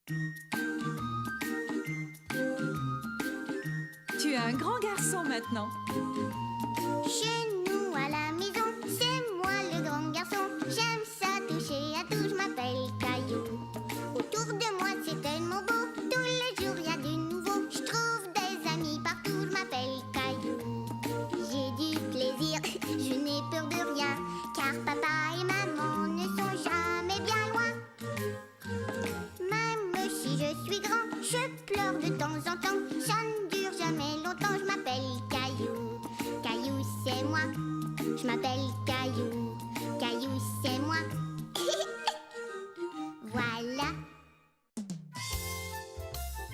Tu es un grand garçon maintenant. Chez nous à la maison, c'est moi le grand garçon. J'aime ça toucher à tout, je m'appelle Caillou. Autour de moi c'est tellement beau, tous les jours il y a du nouveau. Je trouve des amis partout, je m'appelle Caillou. J'ai du plaisir, je n'ai peur de rien, car papa et maman ne sont jamais bien loin. Même si je suis grand, je pleure de temps en temps. Ça ne dure jamais longtemps, je m'appelle Caillou. Caillou, c'est moi. Je m'appelle Caillou. Caillou, c'est moi. Voilà.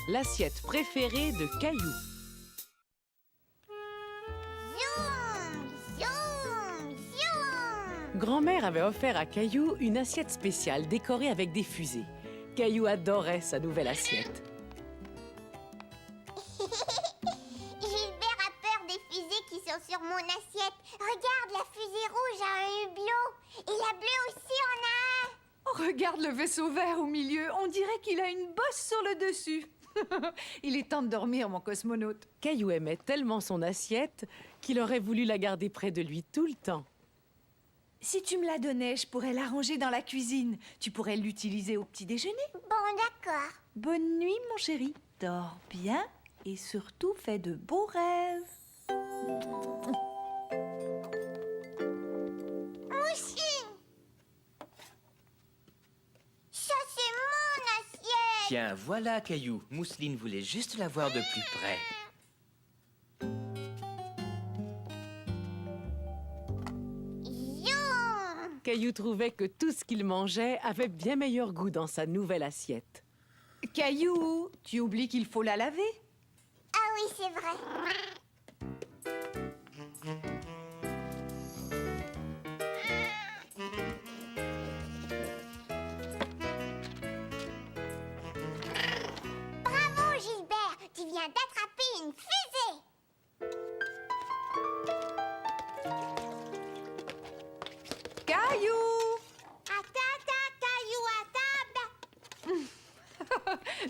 L'assiette préférée de Caillou. Zoom, zoom, zoom. Grand-mère avait offert à Caillou une assiette spéciale décorée avec des fusées. Caillou adorait sa nouvelle assiette. Gilbert a peur des fusées qui sont sur mon assiette. Regarde, la fusée rouge a un hublot. Et la bleue aussi en a un. Oh, regarde le vaisseau vert au milieu. On dirait qu'il a une bosse sur le dessus. Il est temps de dormir, mon cosmonaute. Caillou aimait tellement son assiette qu'il aurait voulu la garder près de lui tout le temps. Si tu me la donnais, je pourrais la ranger dans la cuisine. Tu pourrais l'utiliser au petit déjeuner. Bon, d'accord. Bonne nuit, mon chéri. Dors bien et surtout fais de beaux rêves. Mousseline! Ça, c'est mon assiette! Tiens, voilà, Caillou. Mousseline voulait juste la voir de plus près. Zoom! Caillou trouvait que tout ce qu'il mangeait avait bien meilleur goût dans sa nouvelle assiette. Caillou, tu oublies qu'il faut la laver? Ah oui, c'est vrai. Bravo, Gilbert! Tu viens d'attraper une fusée! Caillou! À Caillou à table!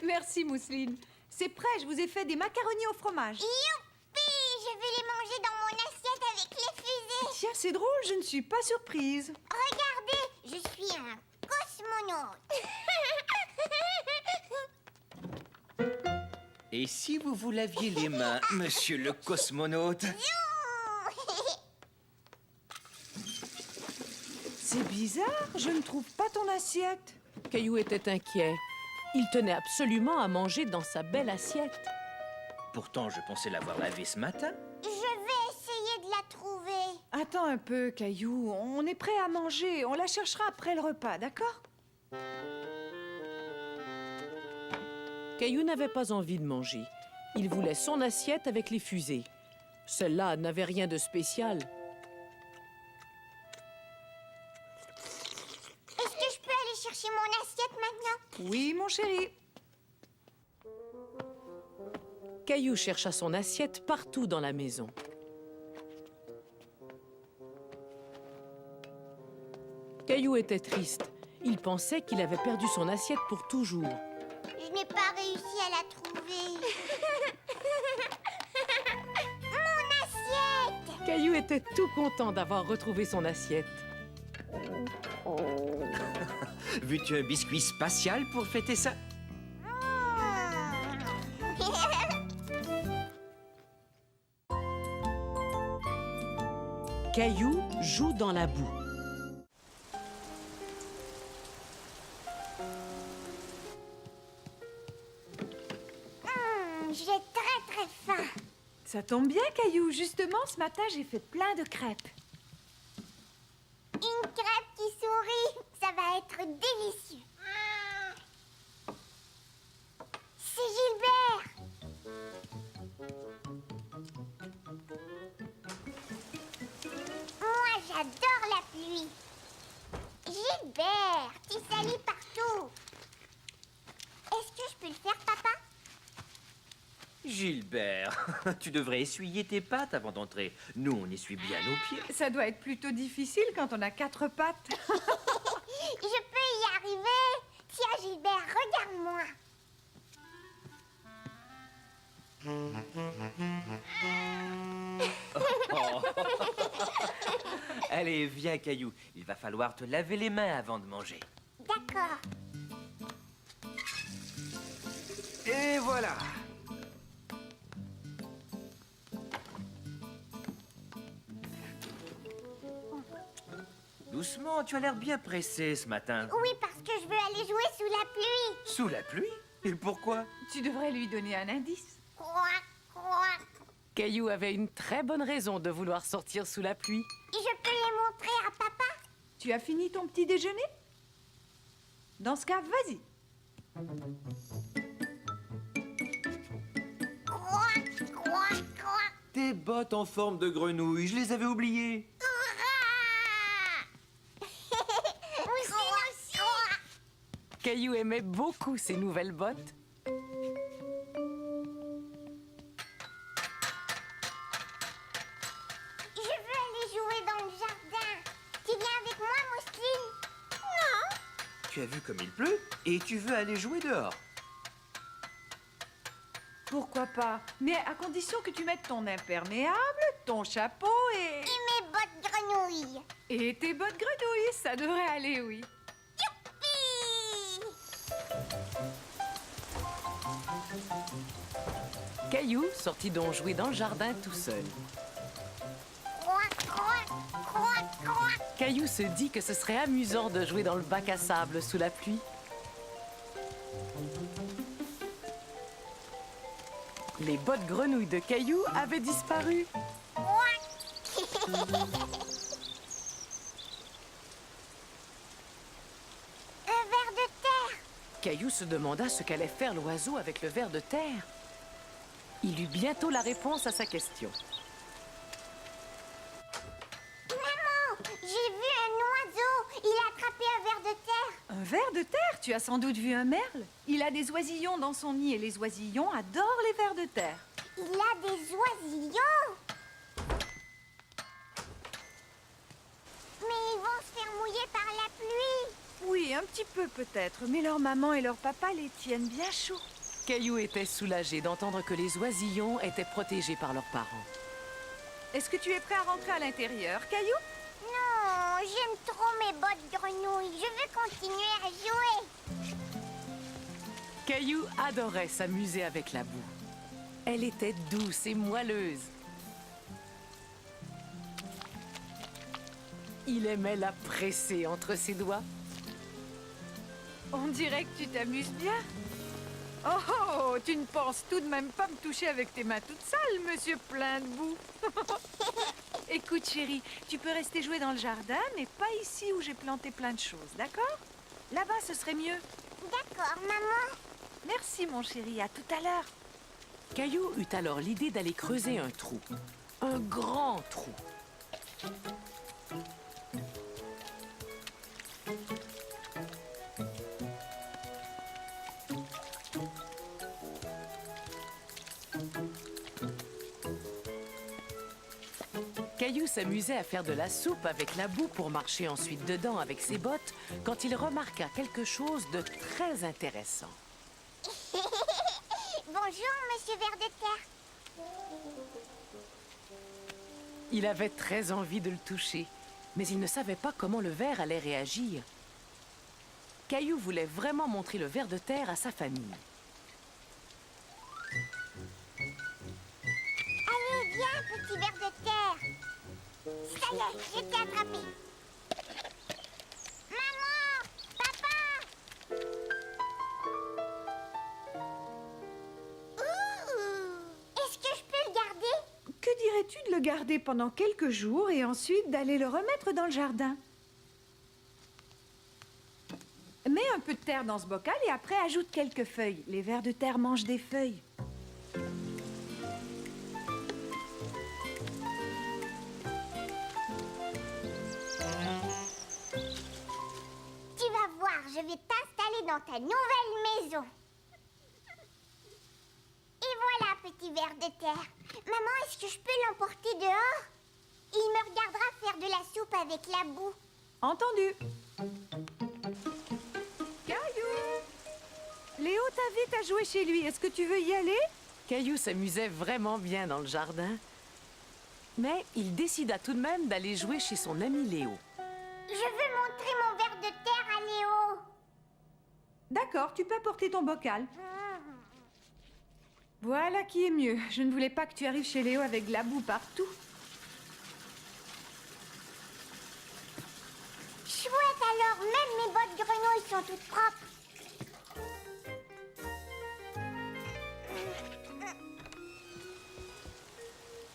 Merci, Mousseline. C'est prêt, je vous ai fait des macaronis au fromage. Youpi! Je vais les manger dans mon assiette avec les fusées! Tiens, c'est drôle, je ne suis pas surprise. Regardez, je suis un cosmonaute! Et si vous vous laviez les mains, monsieur le cosmonaute? C'est bizarre, je ne trouve pas ton assiette. Caillou était inquiet. Il tenait absolument à manger dans sa belle assiette. Pourtant, je pensais l'avoir lavée ce matin. Je vais essayer de la trouver. Attends un peu, Caillou. On est prêt à manger. On la cherchera après le repas, d'accord? Caillou n'avait pas envie de manger. Il voulait son assiette avec les fusées. Celle-là n'avait rien de spécial. Est-ce que je peux aller chercher mon assiette maintenant? Oui, mon chéri. Caillou chercha son assiette partout dans la maison. Caillou était triste. Il pensait qu'il avait perdu son assiette pour toujours. Je n'ai pas réussi à la trouver. Mon assiette! Caillou était tout content d'avoir retrouvé son assiette. Veux-tu un biscuit spatial pour fêter ça? Caillou joue dans la boue. J'ai très faim. Ça tombe bien, Caillou. Justement, ce matin, j'ai fait plein de crêpes. Une crêpe qui sourit, ça va être délicieux. C'est Gilbert. Moi, j'adore la pluie. Gilbert, tu salis partout. Est-ce que je peux le faire, papa? Gilbert, tu devrais essuyer tes pattes avant d'entrer. Nous, on essuie bien nos pieds. Ça doit être plutôt difficile quand on a 4 pattes. Je peux y arriver. Tiens, Gilbert, regarde-moi. Allez, viens, Caillou. Il va falloir te laver les mains avant de manger. D'accord. Et voilà. Doucement, tu as l'air bien pressé ce matin. Oui, parce que je veux aller jouer sous la pluie. Sous la pluie? Et pourquoi? Tu devrais lui donner un indice. Croac, croac. Caillou avait une très bonne raison de vouloir sortir sous la pluie. Je peux les montrer à papa? Tu as fini ton petit déjeuner? Dans ce cas, vas-y. Croac, croac, croac. Tes bottes en forme de grenouille, je les avais oubliées. Mousseline aussi. Caillou aimait beaucoup ses nouvelles bottes. Je veux aller jouer dans le jardin. Tu viens avec moi, Mousseline? Non. Tu as vu comme il pleut et tu veux aller jouer dehors. Pourquoi pas? Mais à condition que tu mettes ton imperméable, ton chapeau Et mes bottes grenouilles. et tes bottes grenouilles. Ça devrait aller, oui. Youpi! Caillou sortit donc jouer dans le jardin tout seul. Croac, croac, croac, croac. Caillou se dit que ce serait amusant de jouer dans le bac à sable sous la pluie. Les bottes grenouilles de Caillou avaient disparu. Un ver de terre. Caillou se demanda ce qu'allait faire l'oiseau avec le ver de terre. Il eut bientôt la réponse à sa question. Maman, j'ai vu un oiseau. Il a attrapé un ver de terre. Un ver de terre? Tu as sans doute vu un merle. Il a des oisillons dans son nid et les oisillons adorent les vers de terre. Il a des oisillons. Mais ils vont se faire mouiller par la pluie. Oui, un petit peu peut-être, mais leur maman et leur papa les tiennent bien chauds. Caillou était soulagé d'entendre que les oisillons étaient protégés par leurs parents. Est-ce que tu es prêt à rentrer à l'intérieur, Caillou? Non, j'aime trop mes bottes grenouilles. Je veux continuer à jouer. Caillou adorait s'amuser avec la boue. Elle était douce et moelleuse. Il aimait la presser entre ses doigts. On dirait que tu t'amuses bien. Oh, oh, tu ne penses tout de même pas me toucher avec tes mains toutes sales, monsieur plein de boue. Écoute, chérie, tu peux rester jouer dans le jardin, mais pas ici où j'ai planté plein de choses, d'accord? Là-bas, ce serait mieux. D'accord, maman. Merci, mon chéri, à tout à l'heure. Caillou eut alors l'idée d'aller creuser un trou. Un grand trou. Caillou s'amusait à faire de la soupe avec la boue pour marcher ensuite dedans avec ses bottes quand il remarqua quelque chose de très intéressant. Bonjour, monsieur ver de terre. Il avait très envie de le toucher, mais il ne savait pas comment le ver allait réagir. Caillou voulait vraiment montrer le ver de terre à sa famille. Allez, viens, petit ver de terre. Ça y est, je t'ai attrapé. Maman! Papa! Ouh! Est-ce que je peux le garder? Que dirais-tu de le garder pendant quelques jours et ensuite d'aller le remettre dans le jardin? Mets un peu de terre dans ce bocal et après ajoute quelques feuilles. Les vers de terre mangent des feuilles. Tu vas voir, je vais t'installer dans ta nouvelle maison. Et voilà, petit ver de terre. Maman, est-ce que je peux l'emporter dehors? Il me regardera faire de la soupe avec la boue. Entendu. Caillou! Léo t'invite à jouer chez lui. Est-ce que tu veux y aller? Caillou s'amusait vraiment bien dans le jardin. Mais il décida tout de même d'aller jouer chez son ami Léo. Je veux montrer mon ver de terre à Léo. D'accord, tu peux apporter ton bocal. Voilà qui est mieux. Je ne voulais pas que tu arrives chez Léo avec de la boue partout. Chouette alors, même mes bottes grenouilles sont toutes propres.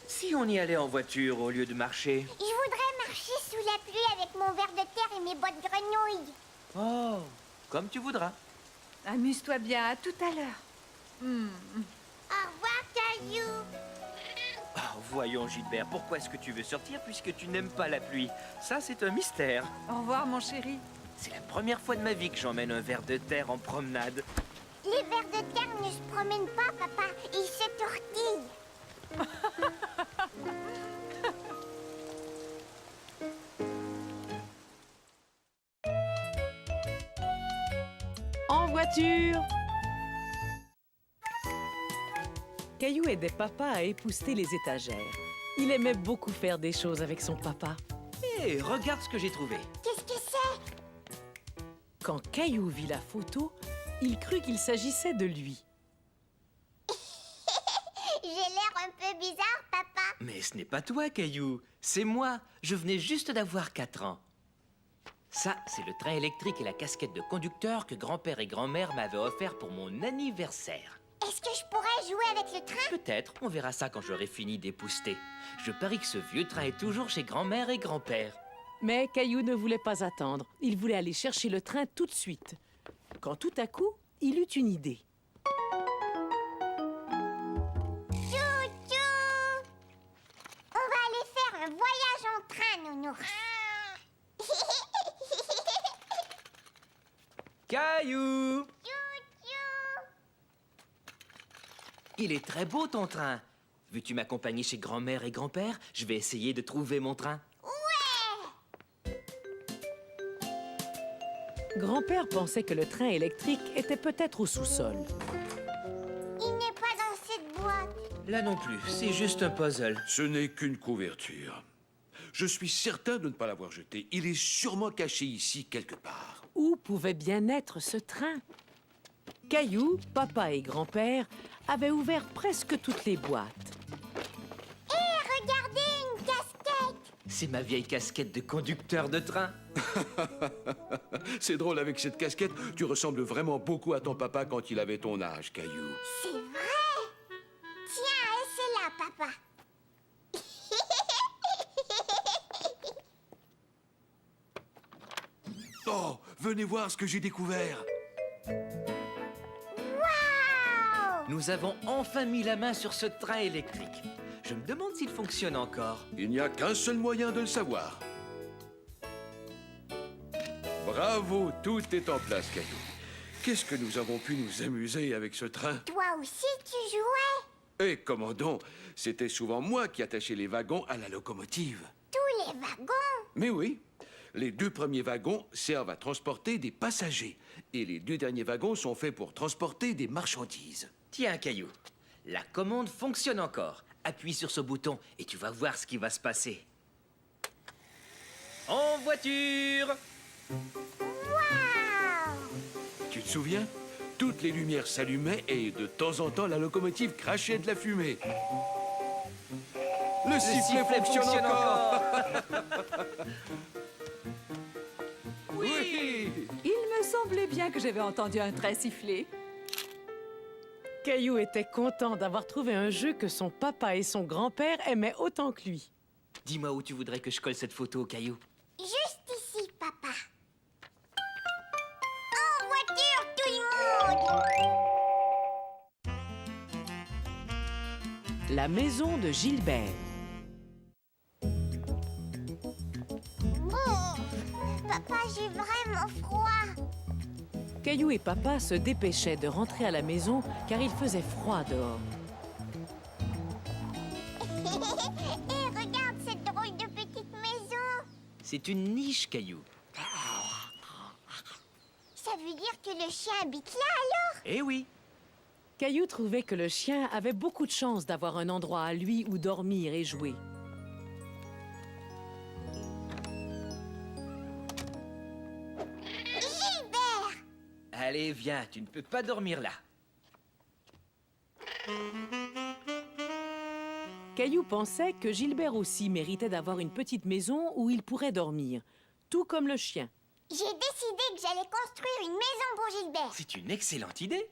Si on y allait en voiture au lieu de marcher. Je voudrais marcher sous la pluie avec mon ver de terre et mes bottes grenouilles. Oh, comme tu voudras. Amuse-toi bien, à tout à l'heure. Au revoir, Caillou. Oh, voyons, Gilbert, pourquoi est-ce que tu veux sortir puisque tu n'aimes pas la pluie? Ça, c'est un mystère. Au revoir, mon chéri. C'est la première fois de ma vie que j'emmène un ver de terre en promenade. Les vers de terre ne se promènent pas, papa. Ils se tortillent. En voiture! Caillou aidait papa à épousseter les étagères. Il aimait beaucoup faire des choses avec son papa. Hé, regarde ce que j'ai trouvé. Qu'est-ce que c'est? Quand Caillou vit la photo, il crut qu'il s'agissait de lui. J'ai l'air un peu bizarre, papa. Mais ce n'est pas toi, Caillou. C'est moi. Je venais juste d'avoir 4 ans. Ça, c'est le train électrique et la casquette de conducteur que grand-père et grand-mère m'avaient offert pour mon anniversaire. Est-ce que je pourrais jouer avec le train? Peut-être, on verra ça quand j'aurai fini d'épousseter. Je parie que ce vieux train est toujours chez grand-mère et grand-père. Mais Caillou ne voulait pas attendre. Il voulait aller chercher le train tout de suite. Quand tout à coup, il eut une idée. Chou-chou! On va aller faire un voyage en train, nounours. Caillou! Chou-chou! Il est très beau ton train. Veux-tu m'accompagner chez grand-mère et grand-père? Je vais essayer de trouver mon train. Ouais! Grand-père pensait que le train électrique était peut-être au sous-sol. Il n'est pas dans cette boîte. Là non plus, c'est juste un puzzle. Ce n'est qu'une couverture. Je suis certain de ne pas l'avoir jeté. Il est sûrement caché ici quelque part. Où pouvait bien être ce train? Caillou, papa et grand-père avaient ouvert presque toutes les boîtes. Hé, regardez, une casquette! C'est ma vieille casquette de conducteur de train. C'est drôle, avec cette casquette, tu ressembles vraiment beaucoup à ton papa quand il avait ton âge, Caillou. C'est vrai! Tiens, c'est là, papa. Oh, venez voir ce que j'ai découvert. Waouh! Nous avons enfin mis la main sur ce train électrique. Je me demande s'il fonctionne encore. Il n'y a qu'un seul moyen de le savoir. Bravo, tout est en place, Caillou. Qu'est-ce que nous avons pu nous amuser avec ce train? Toi aussi, tu jouais? Et commandant, c'était souvent moi qui attachais les wagons à la locomotive. Tous les wagons? Mais oui, les 2 premiers wagons servent à transporter des passagers. Et les 2 derniers wagons sont faits pour transporter des marchandises. Tiens, Caillou, la commande fonctionne encore. Appuie sur ce bouton et tu vas voir ce qui va se passer. En voiture! Waouh! Tu te souviens? Toutes les lumières s'allumaient et de temps en temps la locomotive crachait de la fumée. Le sifflet fonctionne encore. Oui. Il me semblait bien que j'avais entendu un train siffler. Caillou était content d'avoir trouvé un jeu que son papa et son grand-père aimaient autant que lui. Dis-moi où tu voudrais que je colle cette photo, Caillou. Juste ici, papa. En voiture, tout le monde! La maison de Gilbert. Oh, papa, j'ai vraiment froid. Caillou et papa se dépêchaient de rentrer à la maison car il faisait froid dehors. Et regarde cette drôle de petite maison. C'est une niche, Caillou. Ça veut dire que le chien habite là, alors? Eh oui, Caillou trouvait que le chien avait beaucoup de chance d'avoir un endroit à lui où dormir et jouer. Allez, viens, tu ne peux pas dormir là. Caillou pensait que Gilbert aussi méritait d'avoir une petite maison où il pourrait dormir, tout comme le chien. J'ai décidé que j'allais construire une maison pour Gilbert. C'est une excellente idée.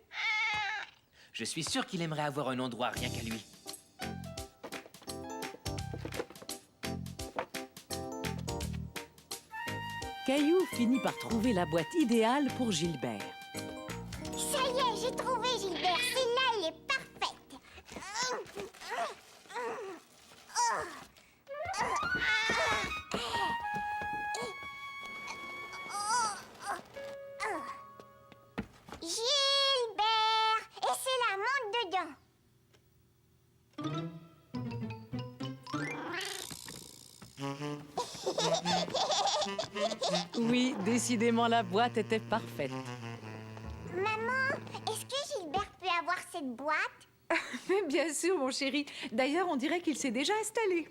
Je suis sûr qu'il aimerait avoir un endroit rien qu'à lui. Caillou finit par trouver la boîte idéale pour Gilbert. Ça y est, j'ai trouvé Gilbert. Celle-là, elle est parfaite. Gilbert! Et c'est la monte dedans. Oui, décidément la boîte était parfaite. Maman, est-ce que Gilbert peut avoir cette boîte? Mais bien sûr, mon chéri. D'ailleurs, on dirait qu'il s'est déjà installé.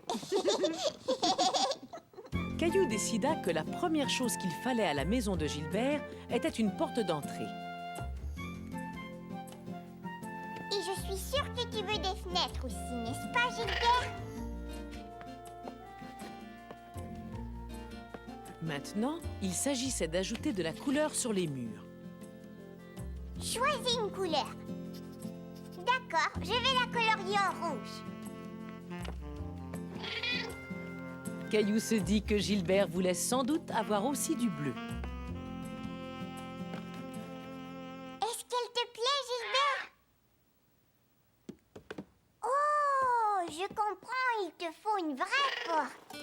Caillou décida que la première chose qu'il fallait à la maison de Gilbert était une porte d'entrée. Et je suis sûre que tu veux des fenêtres aussi, n'est-ce pas, Gilbert? Maintenant, il s'agissait d'ajouter de la couleur sur les murs. Choisis une couleur. D'accord, je vais la colorier en rouge. Caillou se dit que Gilbert voulait sans doute avoir aussi du bleu. Est-ce qu'elle te plaît, Gilbert? Oh, je comprends, il te faut une vraie porte.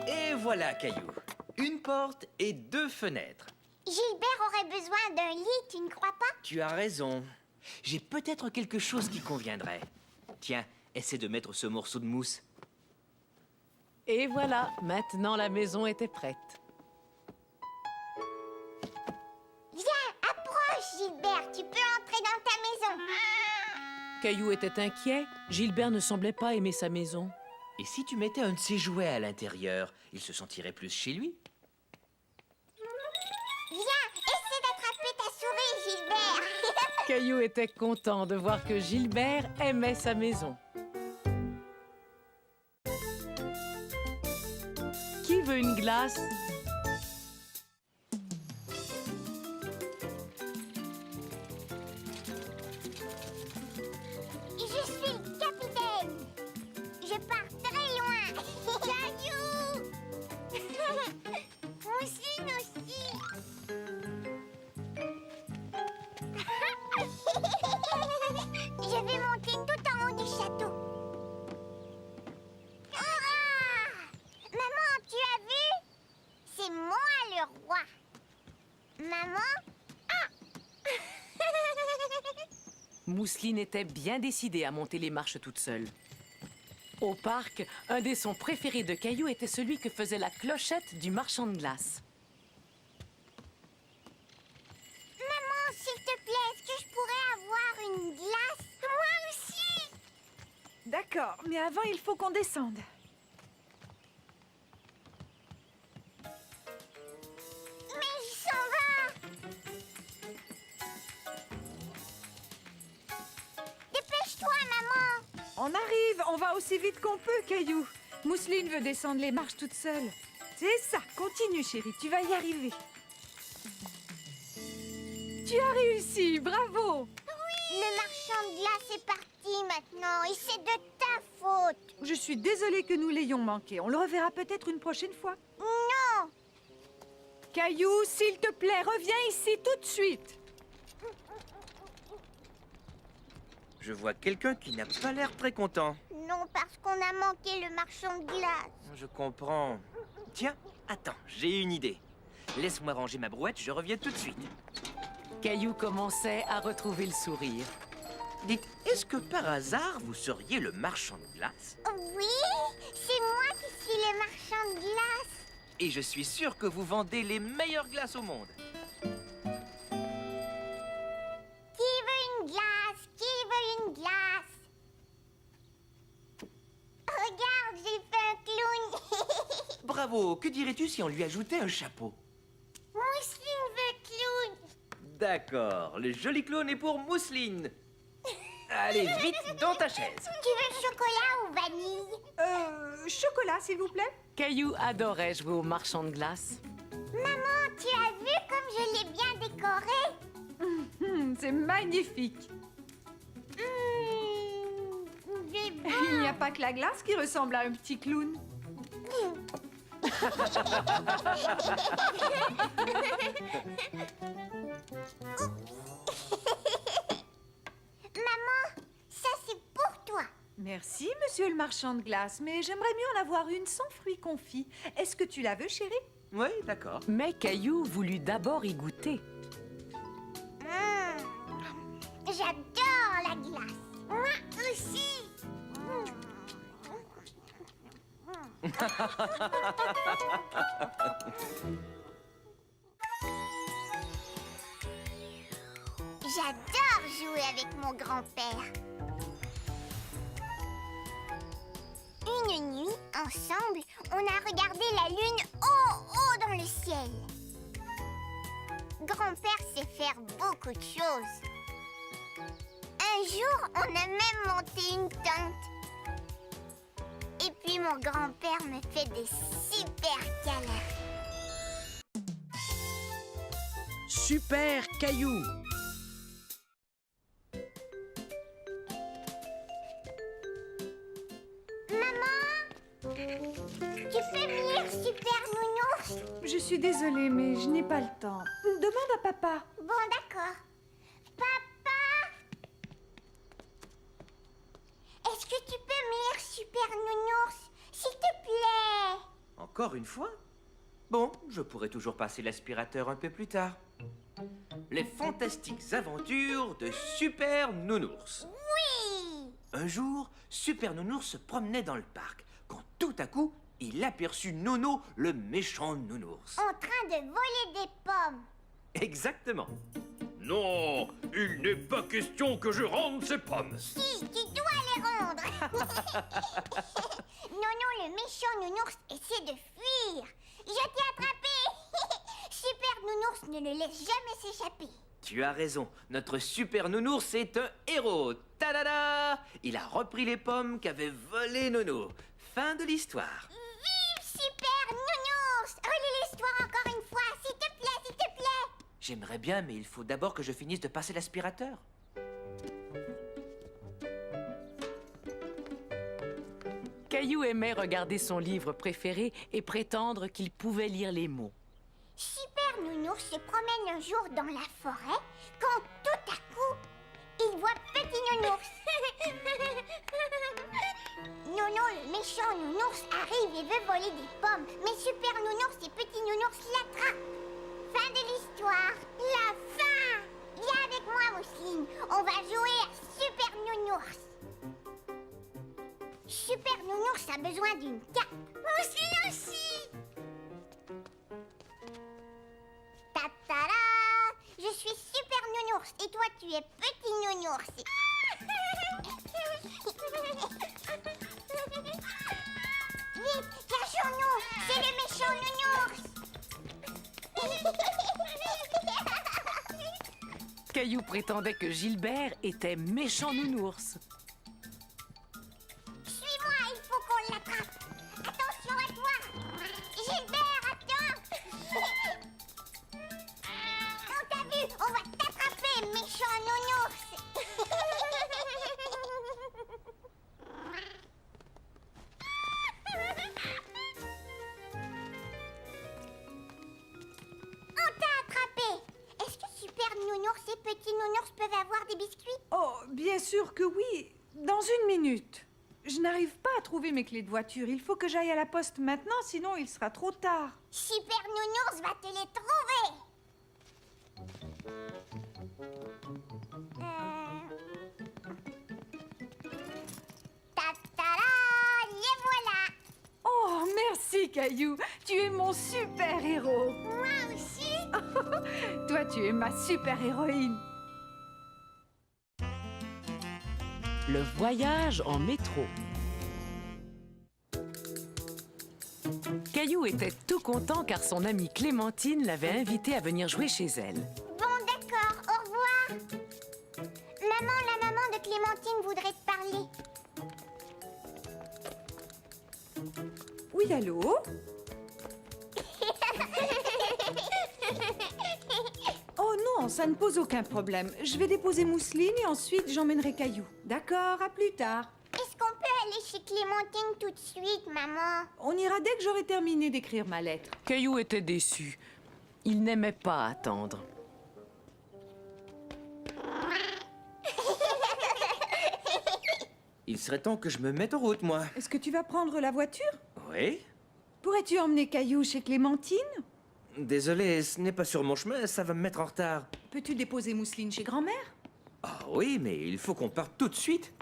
Et voilà, Caillou. Une porte et 2 fenêtres. Gilbert aurait besoin d'un lit, tu ne crois pas? Tu as raison. J'ai peut-être quelque chose qui conviendrait. Tiens, essaie de mettre ce morceau de mousse. Et voilà, maintenant la maison était prête. Viens, approche, Gilbert, tu peux entrer dans ta maison. Caillou était inquiet, Gilbert ne semblait pas aimer sa maison. Et si tu mettais un de ses jouets à l'intérieur, il se sentirait plus chez lui? Viens, essaie d'attraper ta souris, Gilbert. Caillou était content de voir que Gilbert aimait sa maison. Qui veut une glace? Je suis le capitaine. Je pars très loin. Caillou. Mousseline aussi. Je vais monter tout en haut du château. Ah! Maman, tu as vu? C'est moi le roi. Maman? Mousseline était bien décidée à monter les marches toute seule. Au parc, un des sons préférés de Caillou était celui que faisait la clochette du marchand de glace. Maman, s'il te plaît, est-ce que je pourrais avoir une glace? Moi aussi! D'accord, mais avant, il faut qu'on descende. Mais il s'en va! Dépêche-toi, maman! On arrive, on va aussi vite qu'on peut, Caillou. Mousseline veut descendre les marches toute seule. C'est ça, continue, chérie, tu vas y arriver. Tu as réussi, bravo! Le marchand de glace est parti maintenant et c'est de ta faute. Je suis désolée que nous l'ayons manqué. On le reverra peut-être une prochaine fois. Non! Caillou, s'il te plaît, reviens ici tout de suite. Je vois quelqu'un qui n'a pas l'air très content. Non, parce qu'on a manqué le marchand de glace. Je comprends. Tiens, attends, j'ai une idée. Laisse-moi ranger ma brouette, je reviens tout de suite. Caillou commençait à retrouver le sourire. Dites, est-ce que par hasard vous seriez le marchand de glace? Oui, c'est moi qui suis le marchand de glace. Et je suis sûr que vous vendez les meilleures glaces au monde. Qui veut une glace? Qui veut une glace? Regarde, j'ai fait un clown. Bravo, que dirais-tu si on lui ajoutait un chapeau? Mousseline veut clown. D'accord, le joli clown est pour Mousseline. Allez, vite, dans ta chaise. Tu veux chocolat ou vanille? Chocolat, s'il vous plaît. Caillou adorait jouer au marchand de glace. Maman, tu as vu comme je l'ai bien décoré? C'est magnifique. C'est bon. Il n'y a pas que la glace qui ressemble à un petit clown. Maman, ça c'est pour toi. Merci, monsieur le marchand de glace, mais j'aimerais mieux en avoir une sans fruits confits. Est-ce que tu la veux, chérie? Oui, d'accord. Mais Caillou voulut d'abord y goûter. J'adore la glace. Moi aussi. J'adore jouer avec mon grand-père. Une nuit, ensemble, on a regardé la lune haut dans le ciel. Grand-père sait faire beaucoup de choses. Un jour, on a même monté une tente. Et puis mon grand-père me fait des super câlins. Super Caillou. Maman, tu peux me lire Super Nounours? Je suis désolée, mais je n'ai pas le temps. Demande à papa. Bon, d'accord. Papa, est-ce que tu peux me lire Super Nounours, s'il te plaît? Encore une fois? Bon, je pourrais toujours passer l'aspirateur un peu plus tard. Les fantastiques aventures de Super Nounours. Oui. Un jour, Super Nounours se promenait dans le parc, quand tout à coup, il aperçut Nono, le méchant nounours. En train de voler des pommes. Exactement. Non, il n'est pas question que je rende ces pommes. Si, tu dois les rendre. Nono, le méchant nounours, essaie de fuir. Je t'ai attrapé. Super Nounours ne le laisse jamais s'échapper. Tu as raison, notre Super Nounours est un héros. Ta-da-da! Il a repris les pommes qu'avait volées Nono. Fin de l'histoire. Vive Super Nounours! Relis l'histoire encore une fois, s'il te plaît, s'il te plaît. J'aimerais bien, mais il faut d'abord que je finisse de passer l'aspirateur. Caillou aimait regarder son livre préféré et prétendre qu'il pouvait lire les mots. Super Nounours se promène un jour dans la forêt quand tout à coup, il voit Petit Nounours. Nono, le méchant nounours, arrive et veut voler des pommes. Mais Super Nounours et Petit Nounours l'attrapent. Fin de l'histoire. La fin. Viens avec moi, Mousseline. On va jouer à Super Nounours. Super Nounours a besoin d'une cape. Mousseline aussi. Ta-ta-da! Je suis Super Nounours et toi tu es Petit Nounours. Vite, cachons-nous! C'est le méchant nounours! Caillou prétendait que Gilbert était méchant nounours. Suis-moi, il faut qu'on l'attrape. Attention à toi! Gilbert, attends! On t'a vu, on va t'attraper, méchant nounours! On t'a attrapé! Est-ce que Super Nounours et Petit Nounours peuvent avoir des biscuits? Oh, bien sûr que oui. Dans une minute. Je n'arrive pas à trouver mes clés de voiture. Il faut que j'aille à la poste maintenant, sinon il sera trop tard. Super Nounours va te les trouver! Ta-ta-da! Les voilà! Oh, merci, Caillou. Tu es mon super-héros. Moi aussi! Toi, tu es ma super-héroïne. Le voyage en métro. Caillou était tout content car son amie Clémentine l'avait invité à venir jouer chez elle. Bon, d'accord. Clémentine voudrait te parler. Oui, allô? Oh non, ça ne pose aucun problème. Je vais déposer Mousseline et ensuite j'emmènerai Caillou. D'accord, à plus tard. Est-ce qu'on peut aller chez Clémentine tout de suite, maman? On ira dès que j'aurai terminé d'écrire ma lettre. Caillou était déçu. Il n'aimait pas attendre. Il serait temps que je me mette en route, moi. Est-ce que tu vas prendre la voiture? Oui? Pourrais-tu emmener Caillou chez Clémentine? Désolé, ce n'est pas sur mon chemin, ça va me mettre en retard. Peux-tu déposer Mousseline chez grand-mère? Ah oui, mais il faut qu'on parte tout de suite.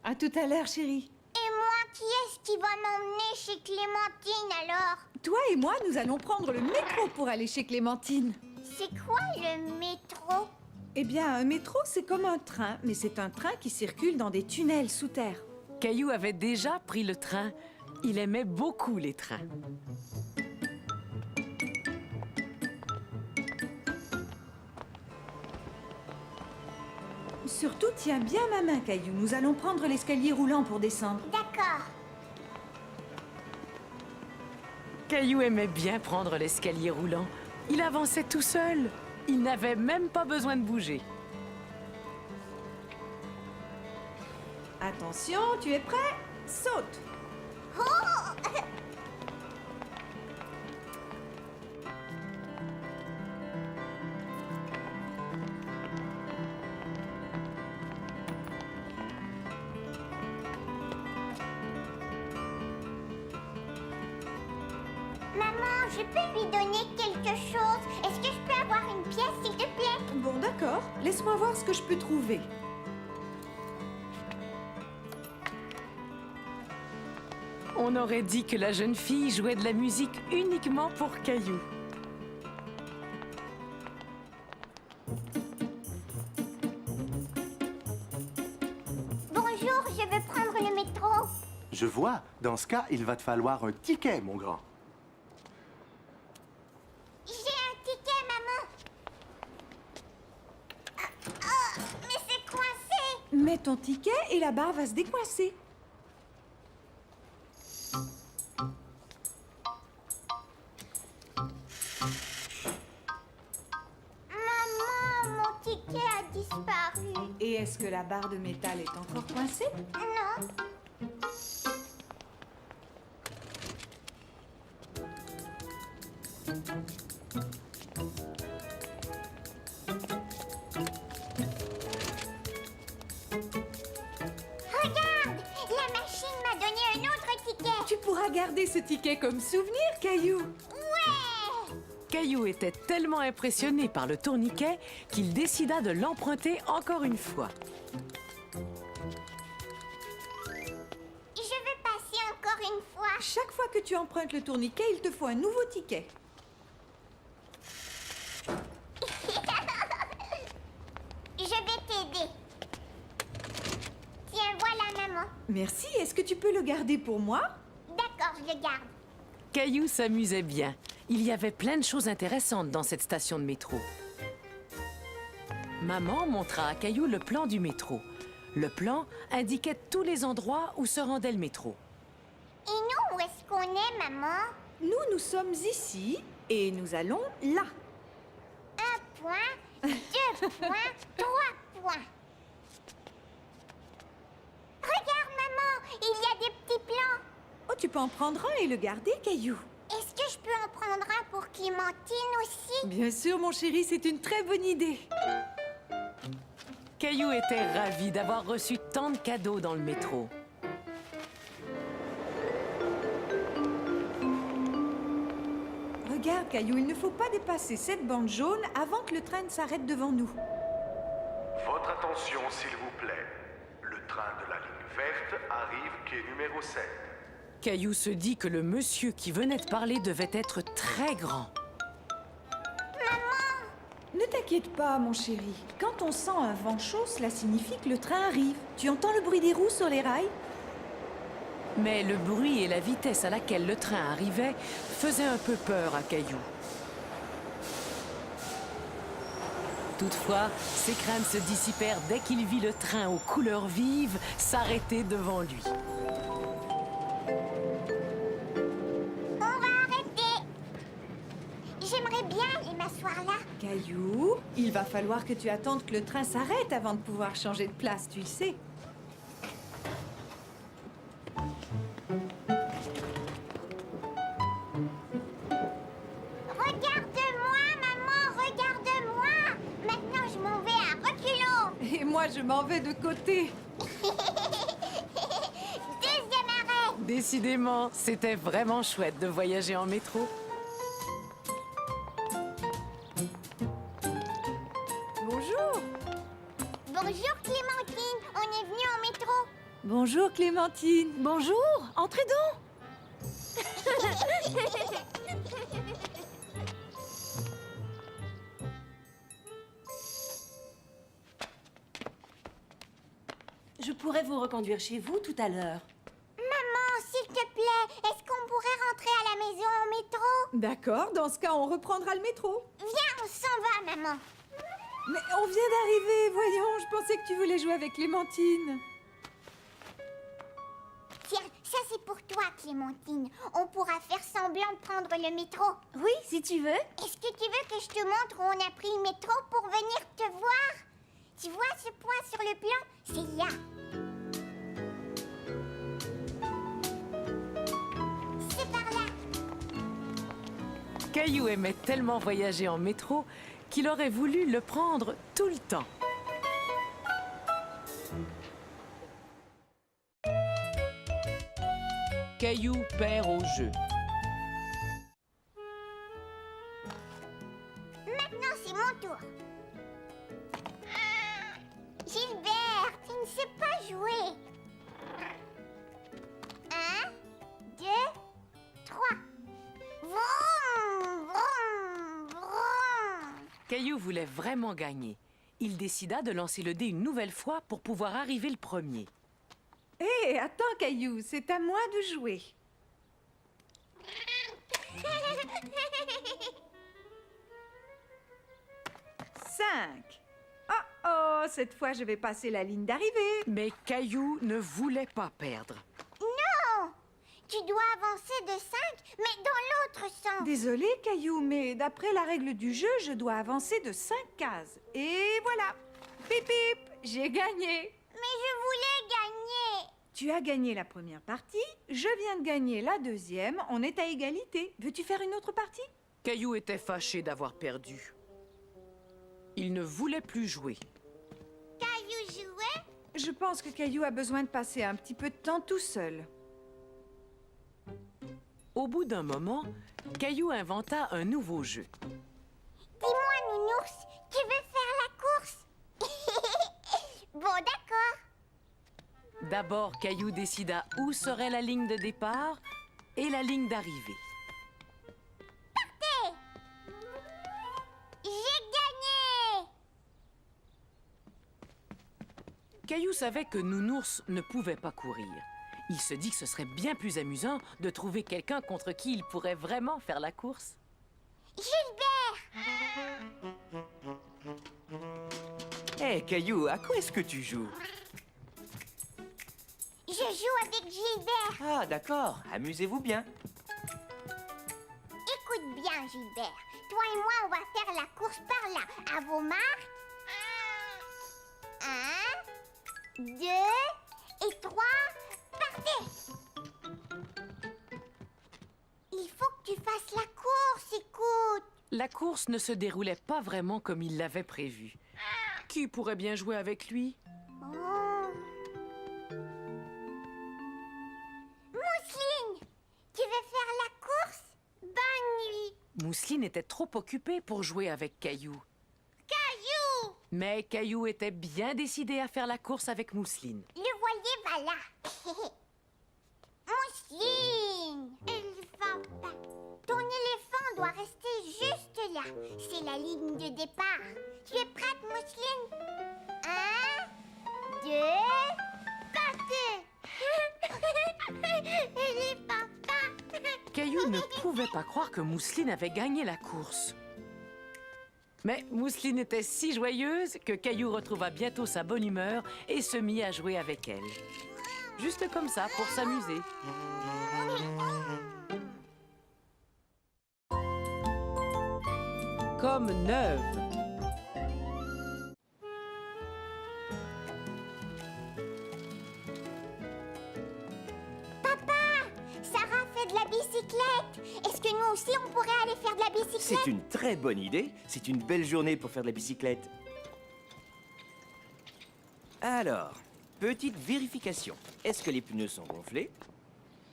À tout à l'heure, chérie. Et moi, qui est-ce qui va m'emmener chez Clémentine alors? Toi et moi, nous allons prendre le métro pour aller chez Clémentine. C'est quoi le métro? Eh bien, un métro, c'est comme un train, mais c'est un train qui circule dans des tunnels sous terre. Caillou avait déjà pris le train. Il aimait beaucoup les trains. Surtout, tiens bien ma main, Caillou. Nous allons prendre l'escalier roulant pour descendre. D'accord. Caillou aimait bien prendre l'escalier roulant. Il avançait tout seul. Il n'avait même pas besoin de bouger. Attention, tu es prêt? Saute! Maman, je peux lui donner quelque chose? Est-ce que je peux avoir une pièce, s'il te plaît? Bon, d'accord. Laisse-moi voir ce que je peux trouver. On aurait dit que la jeune fille jouait de la musique uniquement pour Caillou. Bonjour, je veux prendre le métro. Je vois. Dans ce cas, il va te falloir un ticket, mon grand. J'ai un ticket, maman. Mais c'est coincé. Mets ton ticket et la barre va se décoincer. Maman, mon ticket a disparu. Et est-ce que la barre de métal est encore coincée? Non. Regarde, la machine m'a donné un autre ticket. Tu pourras garder ce ticket comme souvenir, Caillou. Ouais. Caillou était tellement impressionné par le tourniquet qu'il décida de l'emprunter encore une fois. Je vais passer encore une fois. Chaque fois que tu empruntes le tourniquet, il te faut un nouveau ticket. Je vais t'aider. Tiens, voilà, maman. Merci. Est-ce que tu peux le garder pour moi? D'accord, je le garde. Caillou s'amusait bien. Il y avait plein de choses intéressantes dans cette station de métro. Maman montra à Caillou le plan du métro. Le plan indiquait tous les endroits où se rendait le métro. Et nous, où est-ce qu'on est, maman? Nous sommes ici et nous allons là. 1 point, 2 points, 3 points. Regarde, maman, il y a des petits plans. Oh, tu peux en prendre un et le garder, Caillou. Est-ce que je peux en prendre un pour Clémentine aussi? Bien sûr, mon chéri, c'est une très bonne idée. Caillou était ravi d'avoir reçu tant de cadeaux dans le métro. Regarde, Caillou, il ne faut pas dépasser cette bande jaune avant que le train ne s'arrête devant nous. Votre attention, s'il vous plaît. Le train de la ligne verte arrive quai numéro 7. Caillou se dit que le monsieur qui venait de parler devait être très grand. Ne t'inquiète pas, mon chéri. Quand on sent un vent chaud, cela signifie que le train arrive. Tu entends le bruit des roues sur les rails? Mais le bruit et la vitesse à laquelle le train arrivait faisaient un peu peur à Caillou. Toutefois, ses craintes se dissipèrent dès qu'il vit le train aux couleurs vives s'arrêter devant lui. On va arrêter. J'aimerais bien aller m'asseoir là. Caillou, il va falloir que tu attendes que le train s'arrête avant de pouvoir changer de place, tu le sais. Regarde-moi, maman, regarde-moi. Maintenant, je m'en vais à reculons. Et moi, je m'en vais de côté. Deuxième arrêt. Décidément, c'était vraiment chouette de voyager en métro. Bonjour. Bonjour Clémentine, on est venu en métro. Bonjour, Clémentine. Bonjour, entrez donc. Je pourrais vous reconduire chez vous tout à l'heure. Maman, s'il te plaît, est-ce qu'on pourrait rentrer à la maison en métro? D'accord, dans ce cas, on reprendra le métro. Viens, on s'en va, maman. Mais on vient d'arriver, voyons, je pensais que tu voulais jouer avec Clémentine. Tiens, ça c'est pour toi, Clémentine. On pourra faire semblant de prendre le métro. Oui, si tu veux. Est-ce que tu veux que je te montre où on a pris le métro pour venir te voir? Tu vois ce point sur le plan? C'est là. C'est par là. Caillou aimait tellement voyager en métro qu'il aurait voulu le prendre tout le temps. Caillou perd au jeu. Maintenant, c'est mon tour. Gilbert, tu ne sais pas jouer. 1, 2, 3. Vroom, vroom, vroom. Caillou voulait vraiment gagner. Il décida de lancer le dé une nouvelle fois pour pouvoir arriver le premier. Hé, attends, Caillou, c'est à moi de jouer. 5. Oh, cette fois, je vais passer la ligne d'arrivée. Mais Caillou ne voulait pas perdre. Non, tu dois avancer de 5, mais dans l'autre sens. Désolé, Caillou, mais d'après la règle du jeu, je dois avancer de 5 cases. Et voilà. Pip, pip, j'ai gagné. Mais je voulais gagner. Tu as gagné la première partie, je viens de gagner la deuxième, on est à égalité. Veux-tu faire une autre partie? Caillou était fâché d'avoir perdu. Il ne voulait plus jouer. Caillou jouait? Je pense que Caillou a besoin de passer un petit peu de temps tout seul. Au bout d'un moment, Caillou inventa un nouveau jeu. Dis-moi, Nounours, tu veux faire la course? Bon, d'accord. D'abord, Caillou décida où serait la ligne de départ et la ligne d'arrivée. Partez! J'ai gagné! Caillou savait que Nounours ne pouvait pas courir. Il se dit que ce serait bien plus amusant de trouver quelqu'un contre qui il pourrait vraiment faire la course. Gilbert! Hé, Caillou, à quoi est-ce que tu joues? Je joue avec Gilbert. Ah, d'accord. Amusez-vous bien. Écoute bien, Gilbert. Toi et moi, on va faire la course par là. À vos marques. 1, 2 et 3. Partez! Il faut que tu fasses la course, écoute. La course ne se déroulait pas vraiment comme il l'avait prévu. Qui pourrait bien jouer avec lui? Oh. Mousseline, tu veux faire la course? Bonne nuit. Mousseline était trop occupée pour jouer avec Caillou. Caillou! Mais Caillou était bien décidé à faire la course avec Mousseline. Le voilier va là. Mousseline, elle va pas. Ton éléphant doit rester juste là. C'est la ligne de départ. Tu es prête, Mousseline? 1, 2, partez! Éléphant, Caillou ne pouvait pas croire que Mousseline avait gagné la course. Mais Mousseline était si joyeuse que Caillou retrouva bientôt sa bonne humeur et se mit à jouer avec elle. Juste comme ça, pour s'amuser. Comme neuve. Sarah fait de la bicyclette. Est-ce que nous aussi, on pourrait aller faire de la bicyclette? C'est une très bonne idée. C'est une belle journée pour faire de la bicyclette. Alors, petite vérification. Est-ce que les pneus sont gonflés?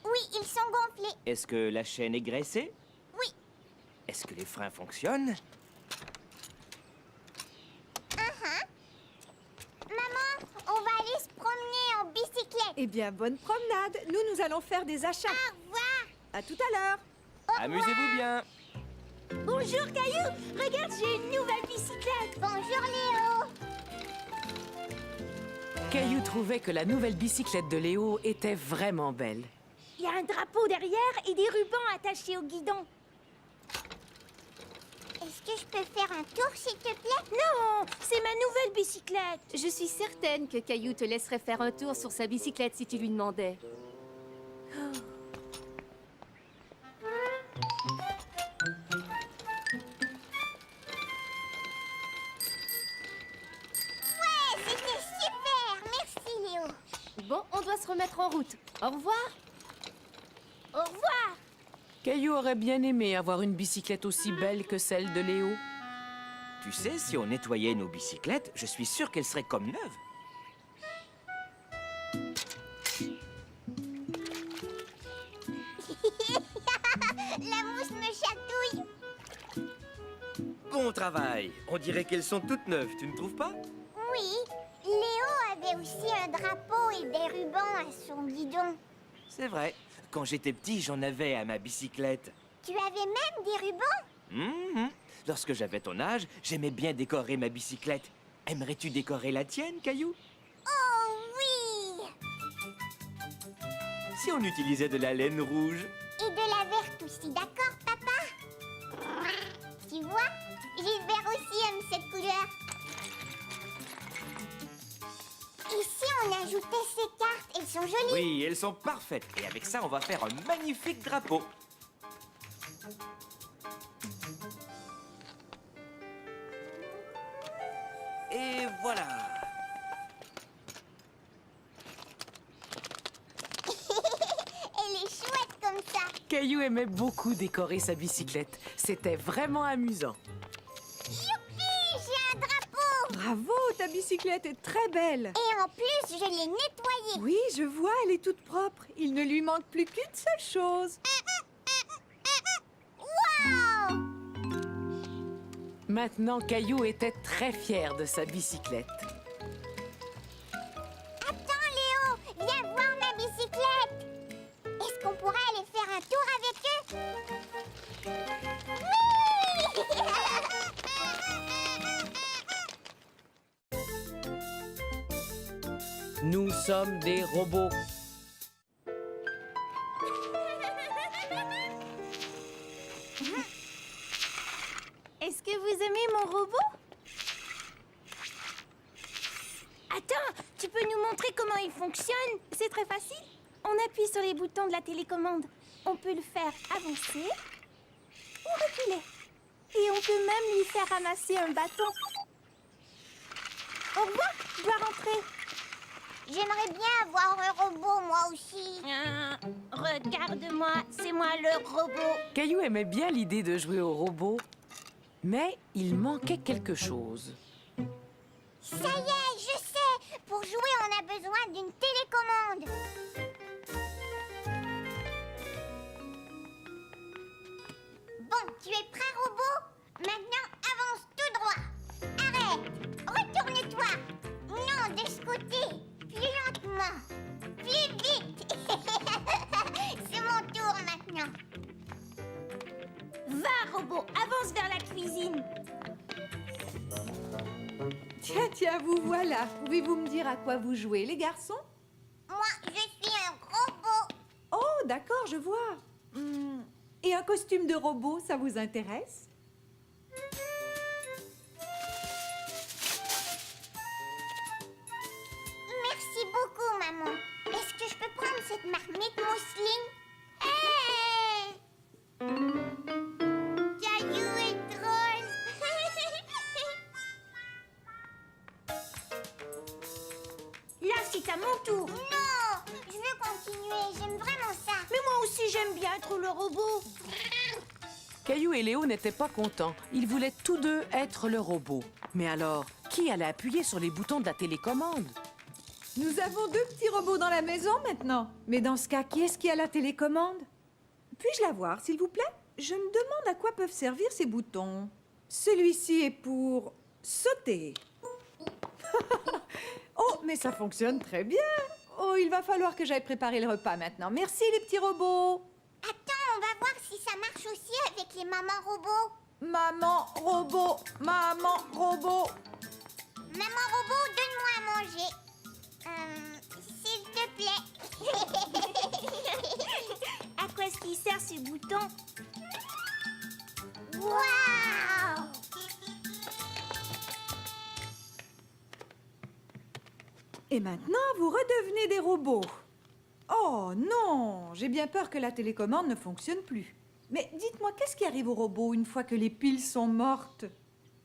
Oui, ils sont gonflés. Est-ce que la chaîne est graissée? Oui. Est-ce que les freins fonctionnent? Maman, on va aller se promener en bicyclette. Eh bien, bonne promenade. Nous allons faire des achats. Au revoir. À tout à l'heure. Amusez-vous bien. Bonjour Caillou. Regarde, j'ai une nouvelle bicyclette. Bonjour Léo. Caillou trouvait que la nouvelle bicyclette de Léo était vraiment belle. Il y a un drapeau derrière et des rubans attachés au guidon. Est-ce que je peux faire un tour, s'il te plaît? Non, c'est ma nouvelle bicyclette. Je suis certaine que Caillou te laisserait faire un tour sur sa bicyclette si tu lui demandais. Ouais, c'était super. Merci Léo. Bon, on doit se remettre en route. Au revoir. Au revoir. Caillou aurait bien aimé avoir une bicyclette aussi belle que celle de Léo. Tu sais, si on nettoyait nos bicyclettes, je suis sûr qu'elles seraient comme neuves. La mousse me chatouille. Bon travail. On dirait qu'elles sont toutes neuves, tu ne trouves pas? Oui, Léo avait aussi un drapeau et des rubans à son guidon. C'est vrai. Quand j'étais petit, j'en avais à ma bicyclette. Tu avais même des rubans? Mhm. Lorsque j'avais ton âge, j'aimais bien décorer ma bicyclette. Aimerais-tu décorer la tienne, Caillou? Oh oui! Si on utilisait de la laine rouge? Et de la verte aussi, d'accord, papa? Tu vois, Gilbert aussi aime cette couleur. Et si on ajoutait ces cartes? Elles sont jolies. Oui, elles sont parfaites. Et avec ça, on va faire un magnifique drapeau. Et voilà. Elle est chouette comme ça. Caillou aimait beaucoup décorer sa bicyclette. C'était vraiment amusant. Youpi, j'ai un drapeau. Bravo, ta bicyclette est très belle. Et en plus, je l'ai nettoyée. Oui, je vois, elle est toute propre. Il ne lui manque plus qu'une seule chose. Wow! Maintenant, Caillou était très fier de sa bicyclette. Attends, Léo, viens voir ma bicyclette. Est-ce qu'on pourrait aller faire un tour avec eux? Oui! Nous sommes des robots. Est-ce que vous aimez mon robot? Attends, tu peux nous montrer comment il fonctionne? C'est très facile. On appuie sur les boutons de la télécommande. On peut le faire avancer ou reculer. Et on peut même lui faire ramasser un bâton. Au revoir, je dois rentrer. J'aimerais bien avoir un robot, moi aussi. Regarde-moi, c'est moi le robot. Caillou aimait bien l'idée de jouer au robot, mais il manquait quelque chose. Ça y est, je sais. Pour jouer, on a besoin d'une télécommande. Bon, tu es prêt, robot? Maintenant, avance tout droit. Arrête. Retourne-toi. Non, de ce côté. Plus lentement. Plus vite. C'est mon tour maintenant. Va, robot, avance vers la cuisine. Tiens, vous voilà. Pouvez-vous me dire à quoi vous jouez, les garçons? Moi, je suis un robot. Oh, d'accord, je vois. Et un costume de robot, ça vous intéresse? c'est à mon tour. Non, je veux continuer, j'aime vraiment ça. Mais moi aussi, j'aime bien être le robot. Caillou et Léo n'étaient pas contents. Ils voulaient tous deux être le robot. Mais alors, qui allait appuyer sur les boutons de la télécommande? Nous avons 2 petits robots dans la maison maintenant. Mais dans ce cas, qui est-ce qui a la télécommande? Puis-je la voir, s'il vous plaît? Je me demande à quoi peuvent servir ces boutons. Celui-ci est pour sauter. Oh, mais ça fonctionne très bien. Oh, il va falloir que j'aille préparer le repas maintenant. Merci, les petits robots. Attends, on va voir si ça marche aussi avec les mamans robots. Maman robot, maman robot. Maman robot, donne-moi à manger. S'il te plaît. À quoi est-ce qu'il sert ce bouton? Waouh! Et maintenant, vous redevenez des robots. Oh non, j'ai bien peur que la télécommande ne fonctionne plus. Mais dites-moi, qu'est-ce qui arrive aux robots une fois que les piles sont mortes?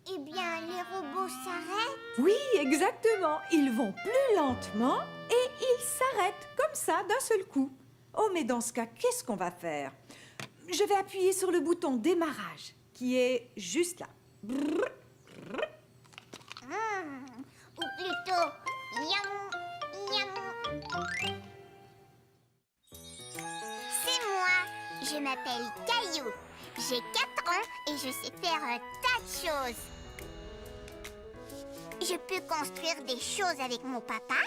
Eh bien, les robots s'arrêtent. Oui, exactement. Ils vont plus lentement et ils s'arrêtent comme ça d'un seul coup. Oh, mais dans ce cas, qu'est-ce qu'on va faire? Je vais appuyer sur le bouton démarrage, qui est juste là. Brrr. Ou plutôt, yam, yam. C'est moi, je m'appelle Caillou. J'ai 4 ans et je sais faire un tas de choses. Je peux construire des choses avec mon papa.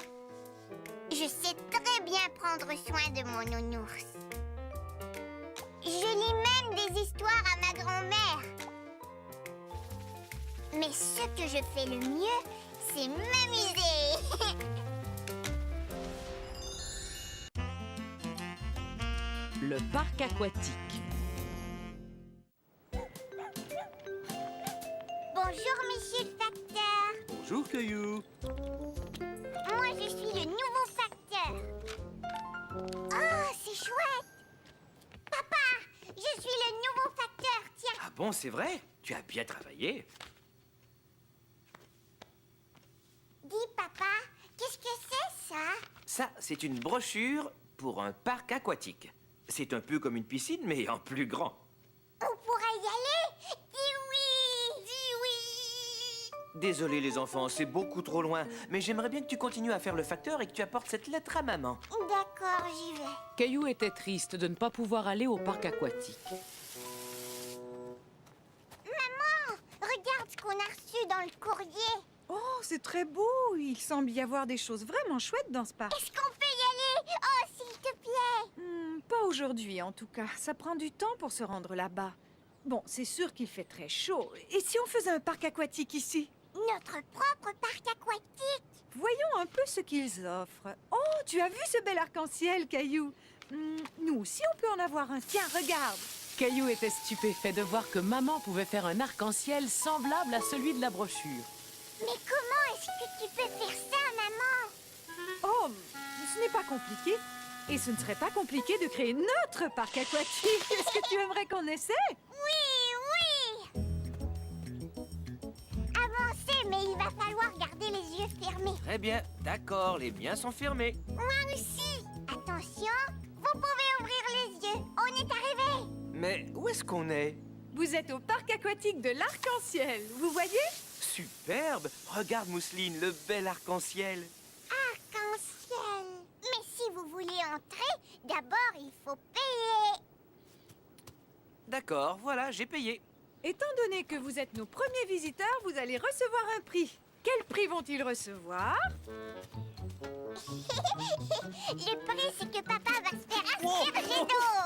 Je sais très bien prendre soin de mon nounours. Je lis même des histoires à ma grand-mère. Mais ce que je fais le mieux, c'est m'amuser. Le parc aquatique. Bonjour, monsieur le facteur. Bonjour, Caillou. Moi, je suis le nouveau facteur. Oh, c'est chouette. Papa, je suis le nouveau facteur. Tiens. Ah bon, c'est vrai? Tu as bien travaillé. Dis, papa, qu'est-ce que c'est, ça? Ça, c'est une brochure pour un parc aquatique. C'est un peu comme une piscine, mais en plus grand. On pourrait y aller? Dis oui. Dis oui. Désolé, les enfants, c'est beaucoup trop loin. Mais j'aimerais bien que tu continues à faire le facteur et que tu apportes cette lettre à maman. D'accord, j'y vais. Caillou était triste de ne pas pouvoir aller au parc aquatique. Maman, regarde ce qu'on a reçu dans le courrier. Oh, c'est très beau. Il semble y avoir des choses vraiment chouettes dans ce parc. Est-ce qu'on peut y aller? Oh, s'il te plaît. Pas aujourd'hui, en tout cas. Ça prend du temps pour se rendre là-bas. Bon, c'est sûr qu'il fait très chaud. Et si on faisait un parc aquatique ici? Notre propre parc aquatique. Voyons un peu ce qu'ils offrent. Oh, tu as vu ce bel arc-en-ciel, Caillou? Nous aussi, on peut en avoir un. Tiens, regarde. Caillou était stupéfait de voir que maman pouvait faire un arc-en-ciel semblable à celui de la brochure. Mais comment est-ce que tu peux faire ça, maman? Oh, ce n'est pas compliqué. Et ce ne serait pas compliqué de créer notre parc aquatique. Est-ce que tu aimerais qu'on essaie? Oui, oui. Avancez, mais il va falloir garder les yeux fermés. Très bien, d'accord, les miens sont fermés. Moi aussi. Attention, vous pouvez ouvrir les yeux. On est arrivé. Mais où est-ce qu'on est? Vous êtes au parc aquatique de l'Arc-en-Ciel. Vous voyez? Superbe! Regarde, Mousseline, le bel arc-en-ciel. Arc-en-ciel. Mais si vous voulez entrer, d'abord il faut payer. D'accord, voilà, j'ai payé. Étant donné que vous êtes nos premiers visiteurs, vous allez recevoir un prix. Quel prix vont-ils recevoir? Le prix, c'est que papa va se faire asperger d'eau.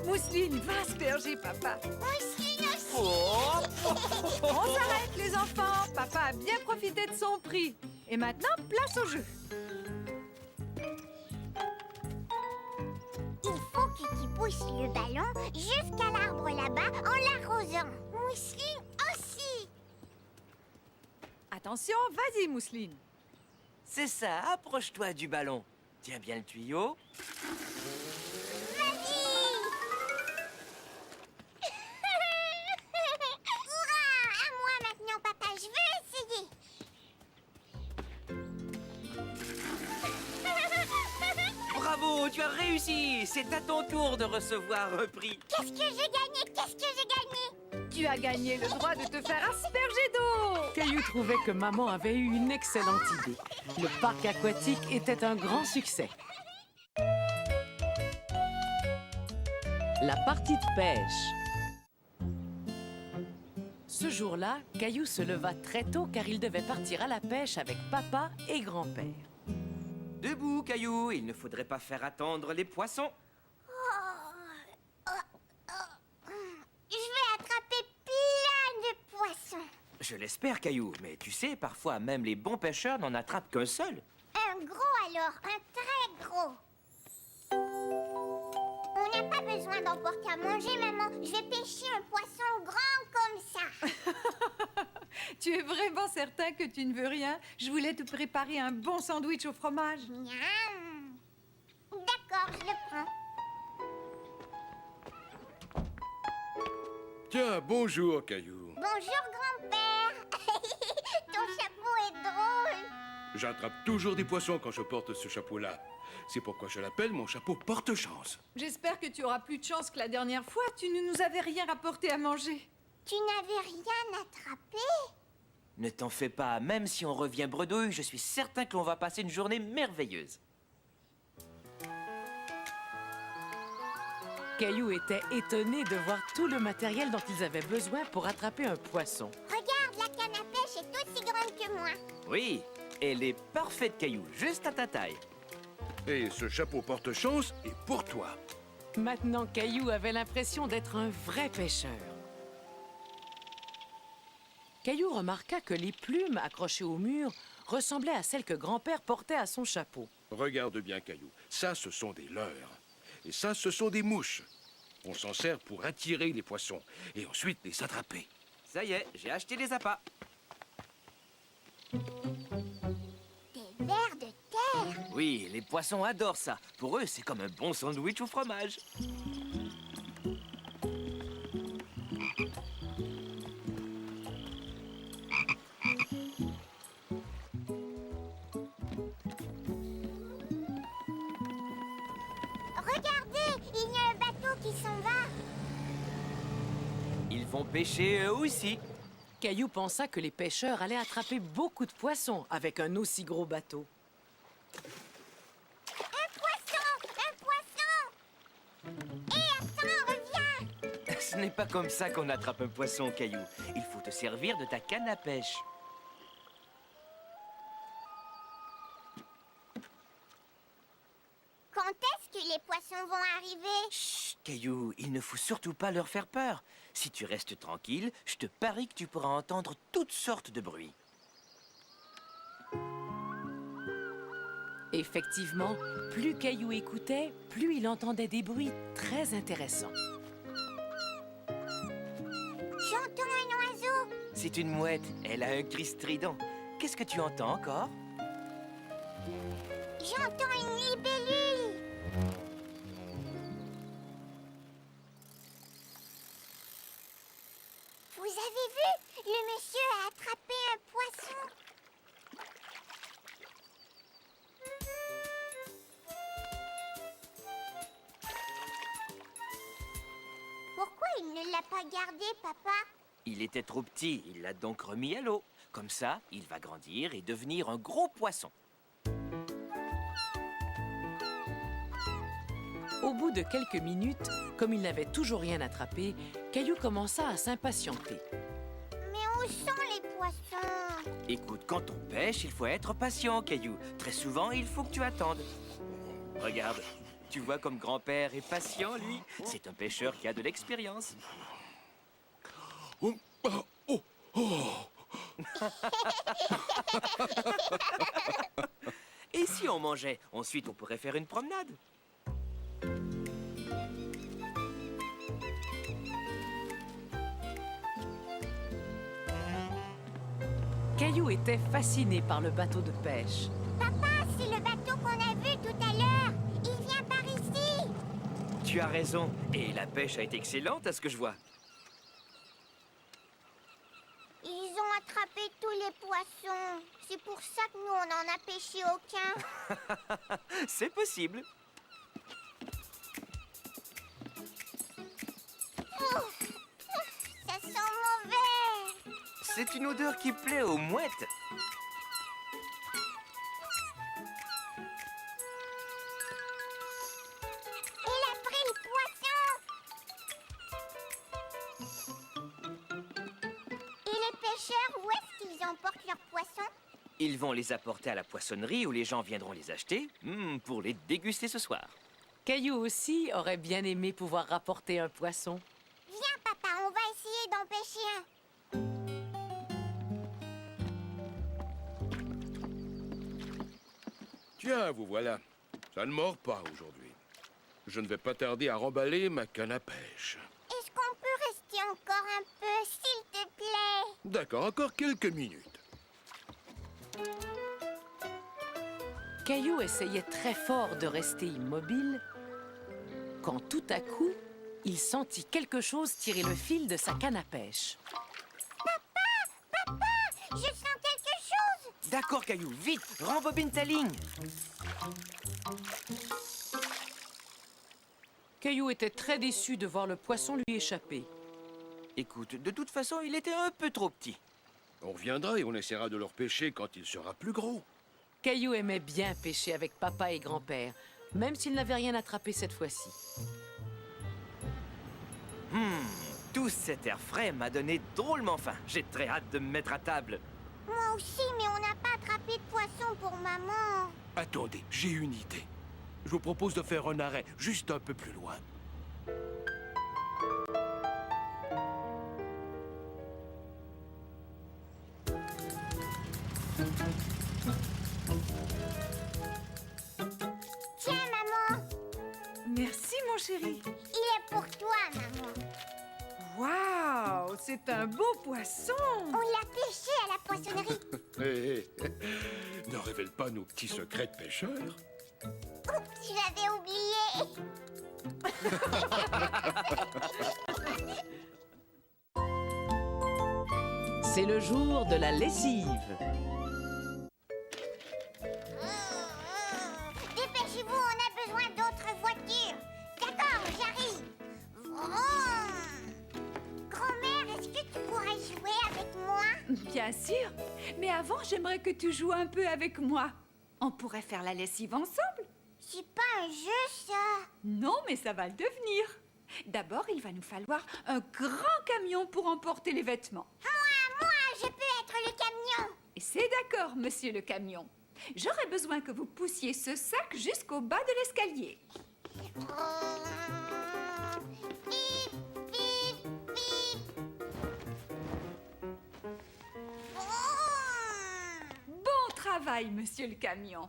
Mousseline va asperger papa. Mousseline aussi. On s'arrête, les enfants. Papa a bien profité de son prix. Et maintenant, place au jeu. Il faut que tu pousses le ballon jusqu'à l'arbre là-bas en l'arrosant. Mousseline aussi. Attention, vas-y, Mousseline. C'est ça, approche-toi du ballon. Tiens bien le tuyau. Hurrah, à moi. tu as réussi! C'est à ton tour de recevoir un prix. Qu'est-ce que j'ai gagné? Qu'est-ce que j'ai gagné? Tu as gagné le droit de te faire asperger d'eau. Caillou trouvait que maman avait eu une excellente idée. Le parc aquatique était un grand succès. La partie de pêche. Ce jour-là, Caillou se leva très tôt car il devait partir à la pêche avec papa et grand-père. Debout, Caillou, il ne faudrait pas faire attendre les poissons. Je vais attraper plein de poissons. Je l'espère, Caillou, mais tu sais, parfois même les bons pêcheurs n'en attrapent qu'un seul. Un gros alors, un très gros. On n'a pas besoin d'emporter à manger, maman. Je vais pêcher un poisson grand comme ça. Tu es vraiment certain que tu ne veux rien? Je voulais te préparer un bon sandwich au fromage. Miam. D'accord, je le prends. Tiens, bonjour, Caillou. Bonjour, grand-père. Ton chapeau est drôle. J'attrape toujours des poissons quand je porte ce chapeau-là. C'est pourquoi je l'appelle mon chapeau porte-chance. J'espère que tu auras plus de chance que la dernière fois. Tu ne nous avais rien rapporté à manger. Tu n'avais rien attrapé? Ne t'en fais pas, même si on revient bredouille, je suis certain que l'on va passer une journée merveilleuse. Caillou était étonné de voir tout le matériel dont ils avaient besoin pour attraper un poisson. Regarde, la canne à pêche est aussi grande que moi. Oui, elle est parfaite, Caillou, juste à ta taille. Et ce chapeau porte-chance est pour toi. Maintenant, Caillou avait l'impression d'être un vrai pêcheur. Caillou remarqua que les plumes accrochées au mur ressemblaient à celles que grand-père portait à son chapeau. Regarde bien, Caillou. Ça, ce sont des leurres. Et ça, ce sont des mouches. On s'en sert pour attirer les poissons et ensuite les attraper. Ça y est, j'ai acheté les appâts. Des vers de terre. Oui, les poissons adorent ça. Pour eux, c'est comme un bon sandwich au fromage. Regardez, il y a un bateau qui s'en va. Ils vont pêcher eux aussi. Caillou pensa que les pêcheurs allaient attraper beaucoup de poissons avec un aussi gros bateau. Un poisson! Un poisson! Hé, attends, reviens! Ce n'est pas comme ça qu'on attrape un poisson, Caillou. Il faut te servir de ta canne à pêche. Quand est-ce que les poissons vont arriver? Chut, Caillou, il ne faut surtout pas leur faire peur. Si tu restes tranquille, je te parie que tu pourras entendre toutes sortes de bruits. Effectivement, plus Caillou écoutait, plus il entendait des bruits très intéressants. J'entends un oiseau. C'est une mouette, elle a un cri strident. Qu'est-ce que tu entends encore? J'entends une libellule. Vous avez vu? Le monsieur a attrapé un poisson. Pourquoi il ne l'a pas gardé, papa? Il était trop petit, il l'a donc remis à l'eau. Comme ça, il va grandir et devenir un gros poisson. Au bout de quelques minutes, comme il n'avait toujours rien attrapé, Caillou commença à s'impatienter. Mais où sont les poissons? Écoute, quand on pêche, il faut être patient, Caillou. Très souvent, il faut que tu attendes. Regarde, tu vois comme grand-père est patient, lui. C'est un pêcheur qui a de l'expérience. Oh, oh, oh, oh. Et si on mangeait? Ensuite, on pourrait faire une promenade. Caillou était fasciné par le bateau de pêche. Papa, c'est le bateau qu'on a vu tout à l'heure. Il vient par ici. Tu as raison. Et la pêche a été excellente, à ce que je vois. Ils ont attrapé tous les poissons. C'est pour ça que nous, on n'en a pêché aucun. C'est possible. C'est une odeur qui plaît aux mouettes. Il a pris le poisson. Et les pêcheurs, où est-ce qu'ils emportent leurs poissons? Ils vont les apporter à la poissonnerie où les gens viendront les acheter pour les déguster ce soir. Caillou aussi aurait bien aimé pouvoir rapporter un poisson. Viens, papa, on va essayer d'en pêcher un. Tiens, vous voilà. Ça ne mord pas aujourd'hui. Je ne vais pas tarder à remballer ma canne à pêche. Est-ce qu'on peut rester encore un peu, s'il te plaît? D'accord, encore quelques minutes. Caillou essayait très fort de rester immobile quand tout à coup, il sentit quelque chose tirer le fil de sa canne à pêche. Papa, je sens quelque chose. D'accord, Caillou, vite, rembobine ta ligne. Caillou était très déçu de voir le poisson lui échapper. Écoute, de toute façon, il était un peu trop petit. On reviendra et on essaiera de le repêcher quand il sera plus gros. Caillou aimait bien pêcher avec papa et grand-père, même s'il n'avait rien attrapé cette fois-ci. Tout cet air frais m'a donné drôlement faim. J'ai très hâte de me mettre à table. Moi aussi, mais on n'a pas attrapé de poisson pour maman. Attendez, j'ai une idée. Je vous propose de faire un arrêt juste un peu plus loin. Tiens, maman, Merci, mon chéri. il est pour toi, maman. Waouh, c'est un beau poisson. On l'a pêché à la poissonnerie. Hé, ne révèle pas nos petits secrets de pêcheurs. Oups, j'avais oublié. C'est le jour de la lessive. Dépêchez-vous, on a besoin d'autres voitures. D'accord, j'arrive. Vroom. Grand-mère, est-ce que tu pourrais jouer avec moi? Bien sûr. Mais avant, j'aimerais que tu joues un peu avec moi. On pourrait faire la lessive ensemble. C'est pas un jeu, ça. Non, mais ça va le devenir. D'abord, il va nous falloir un grand camion pour emporter les vêtements. Moi, je peux être le camion. Et c'est d'accord, monsieur le camion. J'aurais besoin que vous poussiez ce sac jusqu'au bas de l'escalier. Bip, bip, bip. Bon travail, monsieur le camion.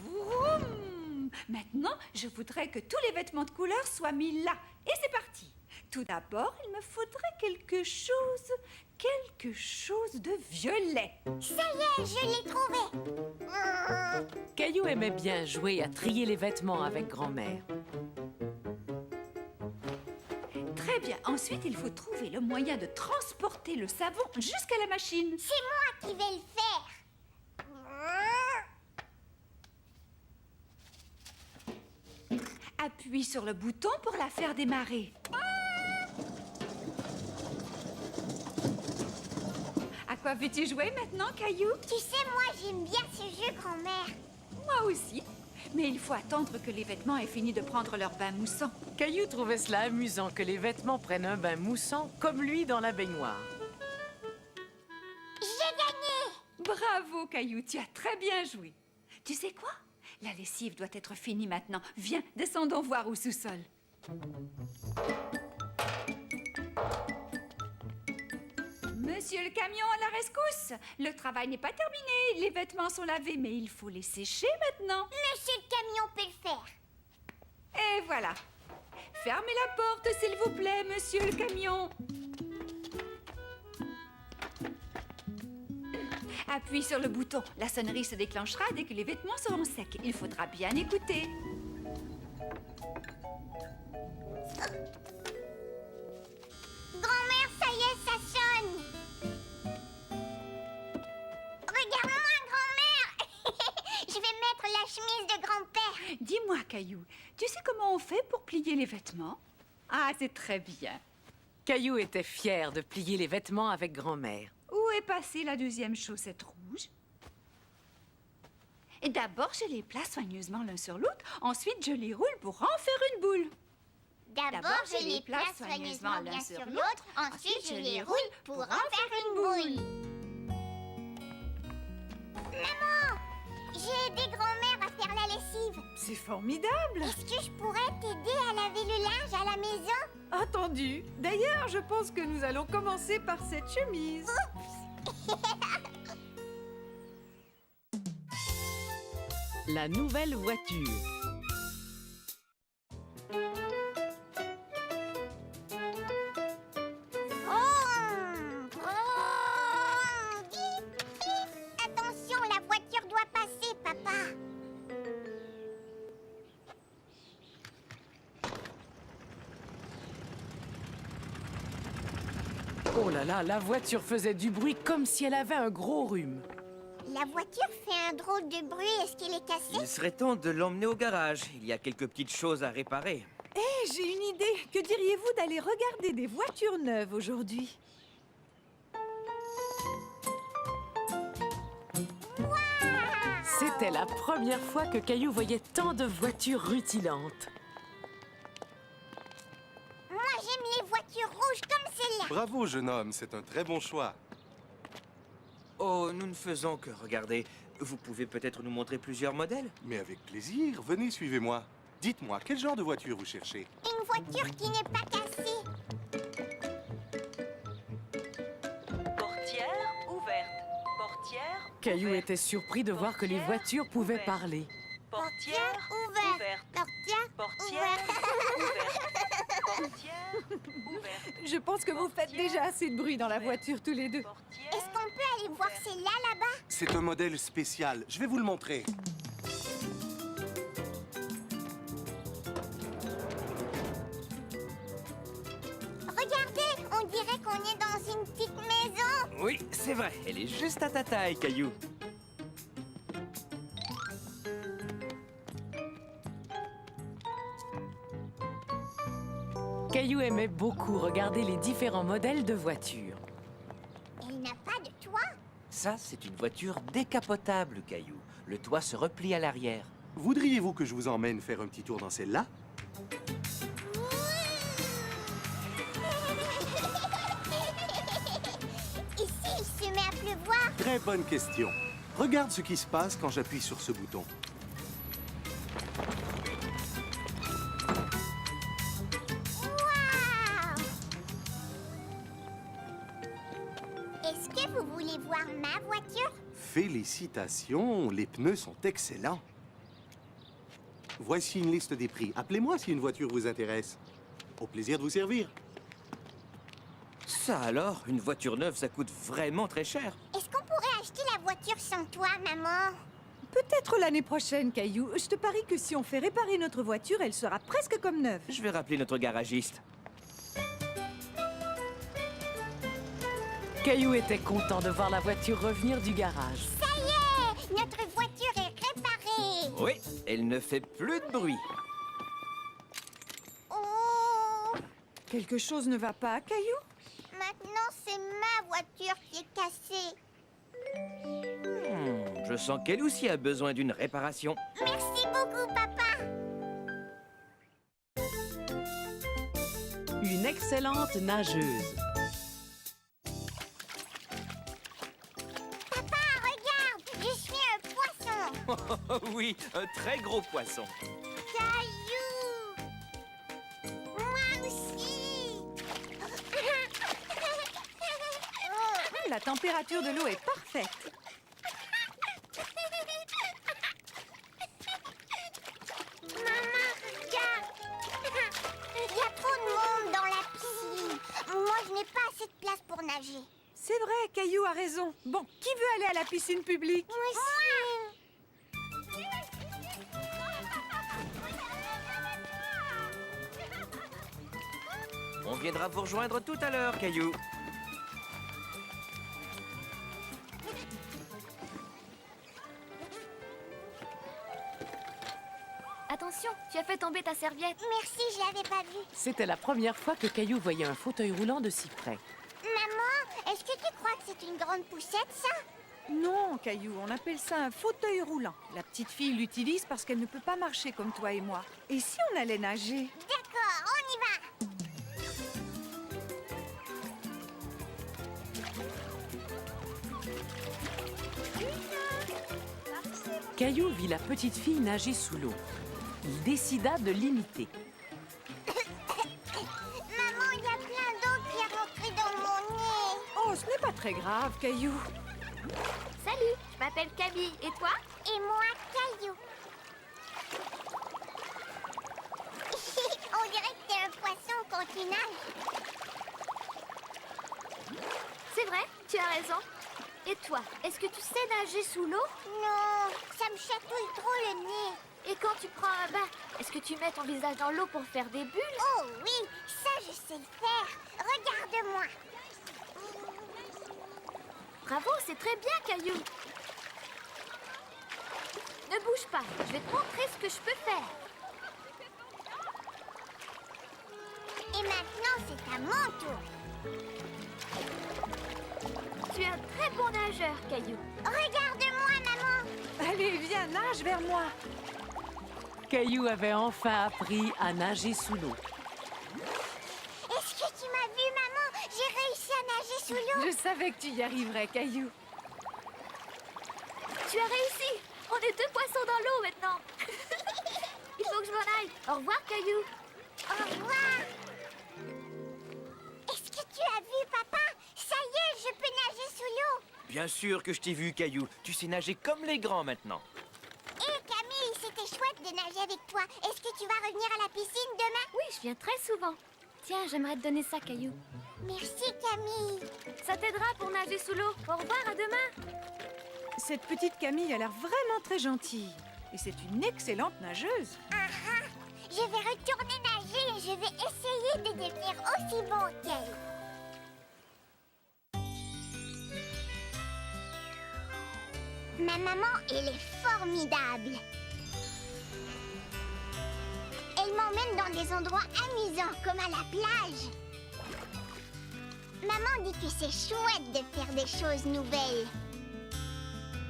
Vroom. Maintenant, je voudrais que tous les vêtements de couleur soient mis là. Et c'est parti. Tout d'abord, il me faudrait quelque chose de violet. Ça y est, je l'ai trouvé. Caillou aimait bien jouer à trier les vêtements avec grand-mère. Très bien. Ensuite, il faut trouver le moyen de transporter le savon jusqu'à la machine. C'est moi qui vais le faire. Appuie sur le bouton pour la faire démarrer. À quoi veux-tu jouer maintenant, Caillou? Tu sais, moi, j'aime bien ce jeu, grand-mère. Moi aussi. Mais il faut attendre que les vêtements aient fini de prendre leur bain moussant. Caillou trouvait cela amusant que les vêtements prennent un bain moussant comme lui dans la baignoire. J'ai gagné. Bravo, Caillou, tu as très bien joué. Tu sais quoi? La lessive doit être finie maintenant. Viens, descendons voir au sous-sol. Monsieur le camion, à la rescousse! Le travail n'est pas terminé. Les vêtements sont lavés, mais il faut les sécher maintenant. Monsieur le camion peut le faire. Et voilà. Fermez la porte, s'il vous plaît, monsieur le camion. Appuie sur le bouton. La sonnerie se déclenchera dès que les vêtements seront secs. Il faudra bien écouter. Grand-mère, ça y est, ça sonne. Regarde-moi, grand-mère. Je vais mettre la chemise de grand-père. Dis-moi, Caillou, tu sais comment on fait pour plier les vêtements? Ah, c'est très bien. Caillou était fier de plier les vêtements avec grand-mère. Où est passée la deuxième chaussette rouge? Et d'abord, je les place soigneusement l'un sur l'autre. Ensuite, je les roule pour en faire une boule. D'abord, je les place soigneusement l'un sur l'autre. Ensuite, je les roule pour en faire une boule. Maman, j'ai aidé grand-mère à faire la lessive. C'est formidable. Est-ce que je pourrais t'aider à laver le linge à la maison? Entendu. D'ailleurs, je pense que nous allons commencer par cette chemise. La nouvelle voiture. Attention, la voiture doit passer, papa. Oh là là, la voiture faisait du bruit comme si elle avait un gros rhume. La voiture fait un drôle de bruit. Est-ce qu'elle est cassée? Il serait temps de l'emmener au garage. Il y a quelques petites choses à réparer. Eh, j'ai une idée. Que diriez-vous d'aller regarder des voitures neuves aujourd'hui? C'était la première fois que Caillou voyait tant de voitures rutilantes. Moi, j'aime les voitures rouges comme celle-là. Bravo, jeune homme, c'est un très bon choix. Oh, nous ne faisons que regarder. Vous pouvez peut-être nous montrer plusieurs modèles? Mais avec plaisir, venez, suivez-moi. Dites-moi, quel genre de voiture vous cherchez? Une voiture qui n'est pas cassée. Portière ouverte. Portière Caillou était surpris de voir que les voitures pouvaient parler. Portière ouverte. Portière Portière ouverte. Portière ouverte. Je pense que vous faites déjà assez de bruit dans la voiture tous les deux. Est-ce qu'on peut aller voir celle-là, là-bas? C'est un modèle spécial. Je vais vous le montrer. Regardez, on dirait qu'on est dans une petite maison. Oui, c'est vrai. Elle est juste à ta taille, Caillou. Caillou aimait beaucoup regarder les différents modèles de voitures. Elle n'a pas de toit. Ça, c'est une voiture décapotable, Caillou. Le toit se replie à l'arrière. Voudriez-vous que je vous emmène faire un petit tour dans celle-là? Ici, il se met à pleuvoir. Très bonne question. Regarde ce qui se passe quand j'appuie sur ce bouton. Waouh! Est-ce que vous voulez voir ma voiture? Félicitations, les pneus sont excellents. Voici une liste des prix. Appelez-moi si une voiture vous intéresse. Au plaisir de vous servir. Ça alors, une voiture neuve, ça coûte vraiment très cher. Est-ce qu'on pourrait acheter la voiture sans toi, maman? Peut-être l'année prochaine, Caillou. Je te parie que si on fait réparer notre voiture, elle sera presque comme neuve. Je vais rappeler notre garagiste. Caillou était content de voir la voiture revenir du garage. Ça y est! Notre voiture est réparée! Oui, elle ne fait plus de bruit. Oh! Quelque chose ne va pas, Caillou? Maintenant, c'est ma voiture qui est cassée. Je sens qu'elle aussi a besoin d'une réparation. Merci beaucoup, papa! Une excellente nageuse. Papa, regarde! Je suis un poisson! Oui, un très gros poisson. Caillou! Moi aussi! La température de l'eau est parfaite. Maman, regarde! Il y a trop de monde dans la piscine. Moi, je n'ai pas assez de place pour nager. C'est vrai, Caillou a raison. Bon, qui veut aller à la piscine publique? Moi aussi! On viendra vous rejoindre tout à l'heure, Caillou. Attention, tu as fait tomber ta serviette. Merci, je l'avais pas vu. C'était la première fois que Caillou voyait un fauteuil roulant de si près. Maman, est-ce que tu crois que c'est une grande poussette, ça? Non, Caillou, on appelle ça un fauteuil roulant. La petite fille l'utilise parce qu'elle ne peut pas marcher comme toi et moi. Et si on allait nager? D'accord, on y va. Caillou vit la petite fille nager sous l'eau. Il décida de l'imiter. Maman, il y a plein d'eau qui est rentrée dans mon nez. Oh, ce n'est pas très grave, Caillou. Salut, je m'appelle Camille. Et toi? Et moi, Caillou. On dirait que t'es un poisson quand tu nages. C'est vrai, tu as raison. Et toi, est-ce que tu sais nager sous l'eau? Non, ça me chatouille trop le nez. Et quand tu prends un bain, est-ce que tu mets ton visage dans l'eau pour faire des bulles? Oh oui, ça je sais le faire. Regarde-moi. Bravo, c'est très bien, Caillou. Ne bouge pas, je vais te montrer ce que je peux faire. Et maintenant, c'est à mon tour. Tu es un très bon nageur, Caillou. Regarde-moi, maman. Allez, viens, nage vers moi. Caillou avait enfin appris à nager sous l'eau. Est-ce que tu m'as vu, maman? J'ai réussi à nager sous l'eau. Je savais que tu y arriverais, Caillou. Tu as réussi. On est deux poissons dans l'eau maintenant. Il faut que je m'en aille. Au revoir, Caillou. Au revoir. Est-ce que tu as vu, papa? Ça y est, je peux nager sous l'eau. Bien sûr que je t'ai vu, Caillou. Tu sais nager comme les grands maintenant. Hé, Camille, c'était chouette de nager avec toi. Est-ce que tu vas revenir à la piscine demain? Oui, je viens très souvent. Tiens, j'aimerais te donner ça, Caillou. Merci, Camille. Ça t'aidera pour nager sous l'eau. Au revoir, à demain. Cette petite Camille a l'air vraiment très gentille. Et c'est une excellente nageuse. Ah ah, je vais retourner nager et je vais essayer de devenir aussi bon qu'elle. Ma maman, elle est formidable. Elle m'emmène dans des endroits amusants, comme à la plage. Maman dit que c'est chouette de faire des choses nouvelles.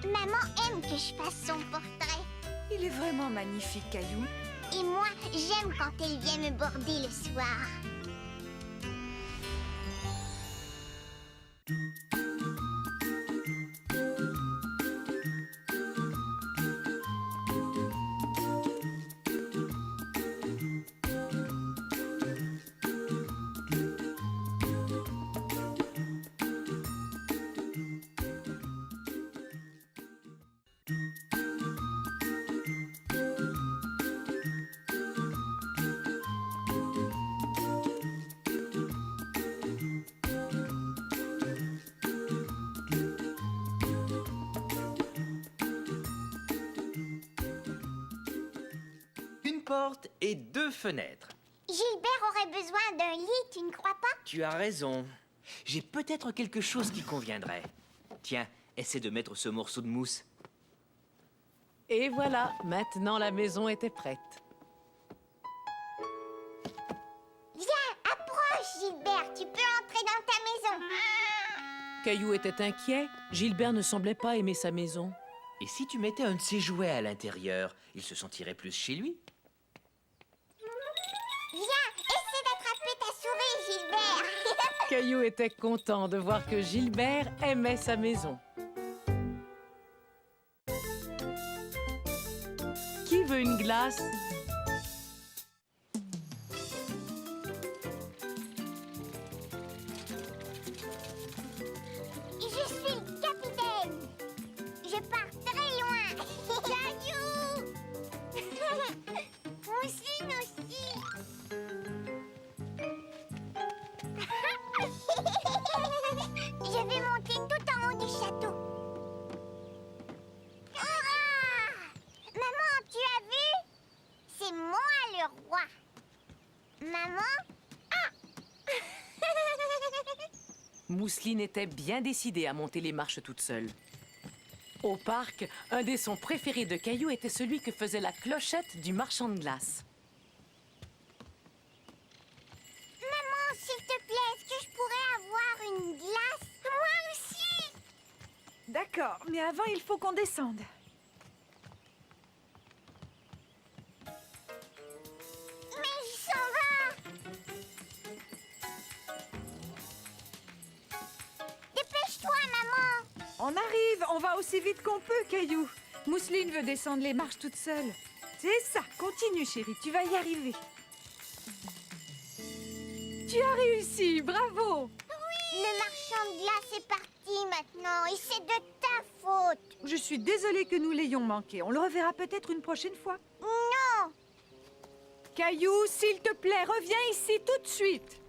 Maman aime que je fasse son portrait. Il est vraiment magnifique, Caillou. Et moi, j'aime quand elle vient me border le soir. Une porte et 2 fenêtres. Gilbert aurait besoin d'un lit, tu ne crois pas? Tu as raison. J'ai peut-être quelque chose qui conviendrait. Tiens, essaie de mettre ce morceau de mousse. Et voilà, maintenant la maison était prête. Viens, approche, Gilbert, tu peux entrer dans ta maison. Caillou était inquiet. Gilbert ne semblait pas aimer sa maison. Et si tu mettais un de ses jouets à l'intérieur, il se sentirait plus chez lui. Viens, essaie d'attraper ta souris, Gilbert. Caillou était content de voir que Gilbert aimait sa maison. Qui veut une glace? Je suis le capitaine. Je pars très loin. Caillou. Mousseline aussi. Je vais monter tout en haut du château. Ah! Maman, tu as vu? C'est moi le roi. Maman? Mousseline était bien décidée à monter les marches toute seule. Au parc, un des sons préférés de Caillou était celui que faisait la clochette du marchand de glace. Maman, s'il te plaît, est-ce que je pourrais avoir une glace? Moi aussi! D'accord, mais avant, il faut qu'on descende. Mais il s'en va! Dépêche-toi, maman! On arrive, on va aussi vite qu'on peut, Caillou. Mousseline veut descendre les marches toute seule. C'est ça, continue chérie, tu vas y arriver. Tu as réussi, bravo! Le marchand de glace est parti maintenant et c'est de ta faute. Je suis désolée que nous l'ayons manqué. On le reverra peut-être une prochaine fois. Non! Caillou, s'il te plaît, reviens ici tout de suite.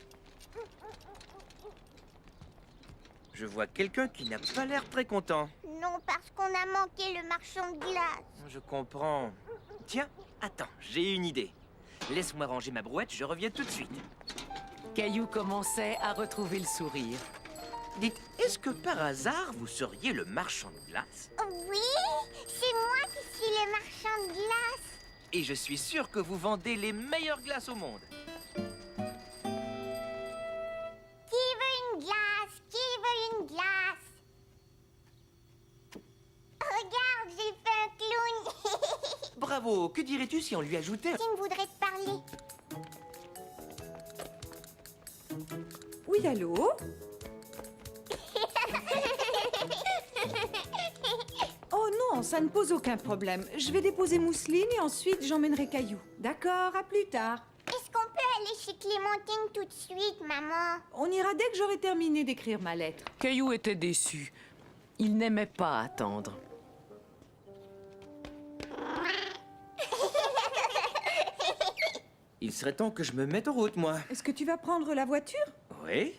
Je vois quelqu'un qui n'a pas l'air très content. Non, parce qu'on a manqué le marchand de glace. Je comprends. Tiens, attends, j'ai une idée. Laisse-moi ranger ma brouette, je reviens tout de suite. Caillou commençait à retrouver le sourire. Dites, est-ce que par hasard, vous seriez le marchand de glace? Oui, c'est moi qui suis le marchand de glace. Et je suis sûr que vous vendez les meilleures glaces au monde. Qui veut une glace? Qui veut une glace? Regarde, j'ai fait un clown. Bravo, que dirais-tu si on lui ajoutait... Qui me voudrait te parler? Oui, allô? Oh non, ça ne pose aucun problème. Je vais déposer Mousseline et ensuite j'emmènerai Caillou. D'accord, à plus tard. Est-ce qu'on peut aller chez Clémentine tout de suite, maman? On ira dès que j'aurai terminé d'écrire ma lettre. Caillou était déçu. Il n'aimait pas attendre. Il serait temps que je me mette en route, moi. Est-ce que tu vas prendre la voiture? Oui?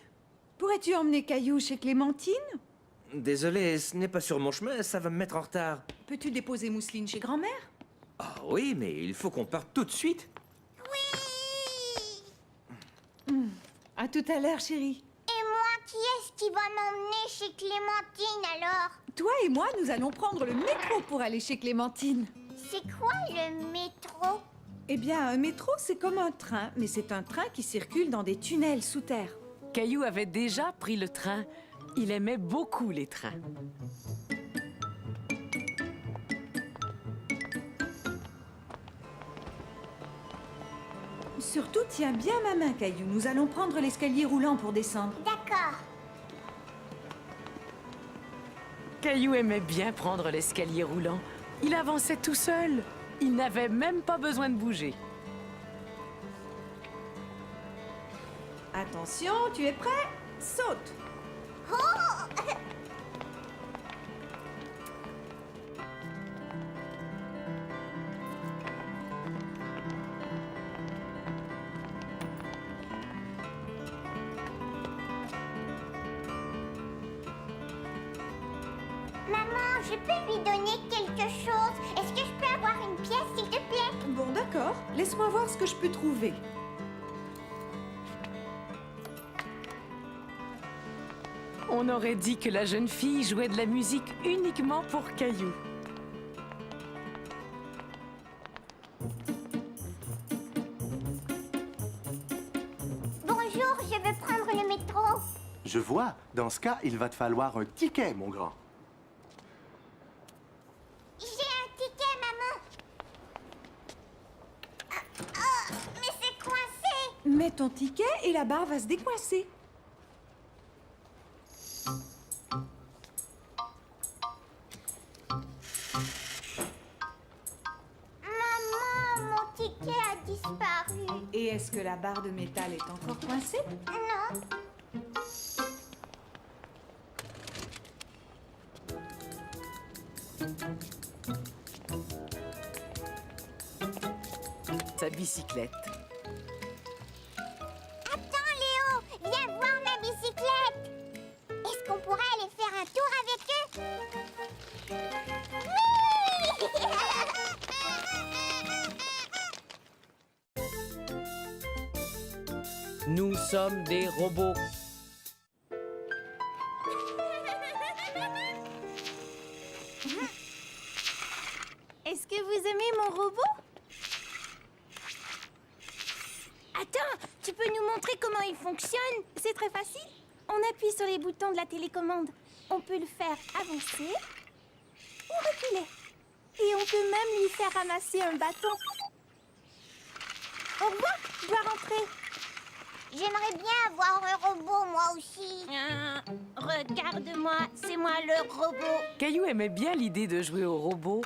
Pourrais-tu emmener Caillou chez Clémentine? Désolé, ce n'est pas sur mon chemin, ça va me mettre en retard. Peux-tu déposer Mousseline chez grand-mère? Ah oui, mais il faut qu'on parte tout de suite. À tout à l'heure, chérie. Et moi, qui est-ce qui va m'emmener chez Clémentine alors? Toi et moi, nous allons prendre le métro pour aller chez Clémentine. C'est quoi le métro? Eh bien, un métro, c'est comme un train, mais c'est un train qui circule dans des tunnels sous terre. Caillou avait déjà pris le train. Il aimait beaucoup les trains. Surtout, tiens bien ma main, Caillou. Nous allons prendre l'escalier roulant pour descendre. D'accord. Caillou aimait bien prendre l'escalier roulant. Il avançait tout seul. Il n'avait même pas besoin de bouger. Attention, tu es prêt? Saute! Oh! Maman, je peux lui donner quelque chose? Est-ce que je peux avoir une pièce, s'il te plaît? Bon, d'accord. Laisse-moi voir ce que je peux trouver. On aurait dit que la jeune fille jouait de la musique uniquement pour Caillou. Bonjour, je veux prendre le métro. Je vois. Dans ce cas, il va te falloir un ticket, mon grand. J'ai un ticket, maman. Mais c'est coincé. Mets ton ticket et la barre va se décoincer. Maman, mon ticket a disparu. Et est-ce que la barre de métal est encore coincée? Non. Sa bicyclette. Attends, Léo, viens voir ma bicyclette. Est-ce qu'on pourrait aller faire un tour avec eux? Nous sommes des robots. Est-ce que vous aimez mon robot? Attends, tu peux nous montrer comment il fonctionne? C'est très facile. On appuie sur les boutons de la télécommande. On peut le faire avancer ou reculer. Et on peut même lui faire ramasser un bâton. Au revoir, je dois rentrer. J'aimerais bien avoir un robot, moi aussi. Regarde-moi, c'est moi le robot. Caillou aimait bien l'idée de jouer au robot,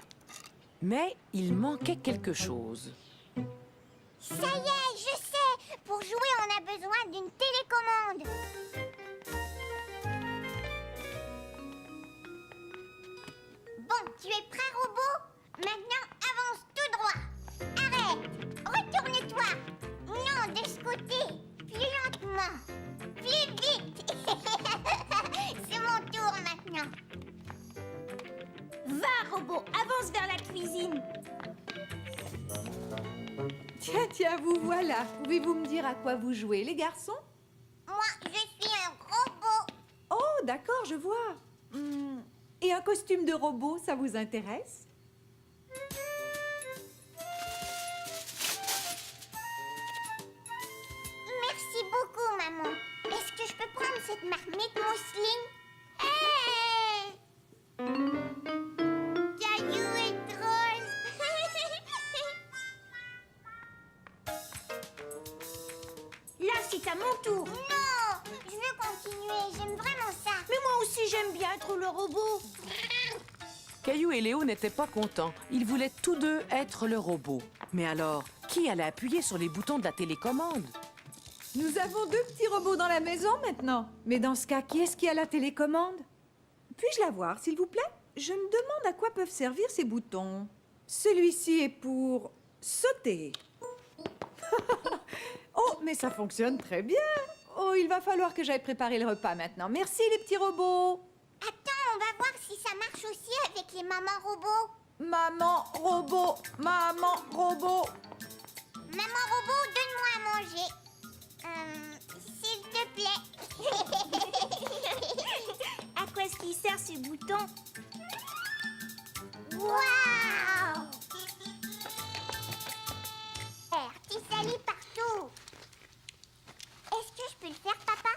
mais il manquait quelque chose. Ça y est, je sais. Pour jouer, on a besoin d'une télécommande. Bon, tu es prêt, robot? Maintenant, avance tout droit. Arrête. Retourne-toi. Non, de ce côté. Plus lentement. Plus vite. C'est mon tour maintenant. Va, robot, avance vers la cuisine. Tiens, tiens, vous voilà. Pouvez-vous me dire à quoi vous jouez, les garçons? Moi, je suis un robot. Oh, d'accord, je vois. Et un costume de robot, ça vous intéresse? Merci beaucoup, maman. Est-ce que je peux prendre cette marmite mousseline? Hey! Caillou est drôle. Là, c'est à mon tour. Non, je veux continuer. J'aime vraiment ça. Mais moi aussi, j'aime bien être le robot. Caillou et Léo n'étaient pas contents. Ils voulaient tous deux être le robot. Mais alors, qui allait appuyer sur les boutons de la télécommande? Nous avons deux petits robots dans la maison maintenant. Mais dans ce cas, qui est-ce qui a la télécommande? Puis-je la voir, s'il vous plaît? Je me demande à quoi peuvent servir ces boutons. Celui-ci est pour sauter. Oh, mais ça fonctionne très bien. Oh, il va falloir que j'aille préparer le repas maintenant. Merci, les petits robots. Attends, on va voir si ça marche aussi avec les mamans robots. Maman robot, maman robot. Maman robot, donne-moi à manger. S'il te plaît. À quoi est-ce qu'il sert ce bouton? Waouh! Qui salit partout. Est-ce que je peux le faire, papa?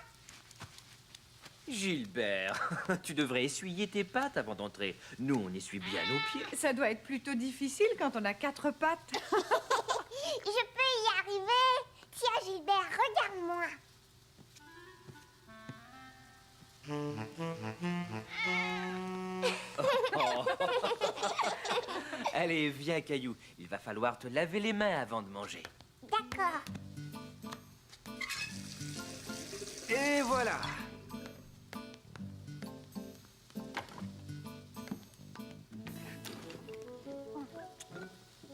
Gilbert, tu devrais essuyer tes pattes avant d'entrer. Nous, on essuie bien nos pieds. Ça doit être plutôt difficile quand on a 4 pattes. Je peux y arriver. Tiens, Gilbert, regarde-moi. Oh. Allez, viens, Caillou. Il va falloir te laver les mains avant de manger. D'accord. Et voilà.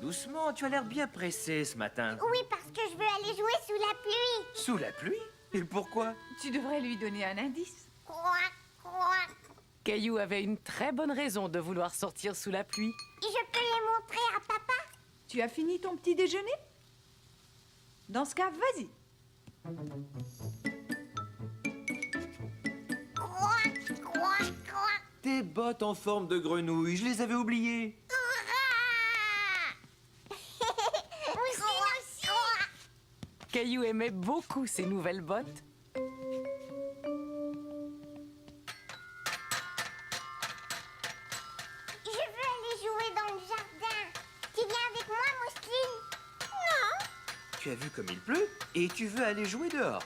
Doucement, tu as l'air bien pressé ce matin. Oui, parce que je veux aller jouer sous la pluie. Sous la pluie? Et pourquoi? Tu devrais lui donner un indice. Croac, croac. Caillou avait une très bonne raison de vouloir sortir sous la pluie. Et je peux les montrer à papa? Tu as fini ton petit déjeuner? Dans ce cas, vas-y. Croac, croac, croac. Tes bottes en forme de grenouille, je les avais oubliées. Caillou aimait beaucoup ses nouvelles bottes. Je veux aller jouer dans le jardin. Tu viens avec moi, Mousseline? Non. Tu as vu comme il pleut et tu veux aller jouer dehors.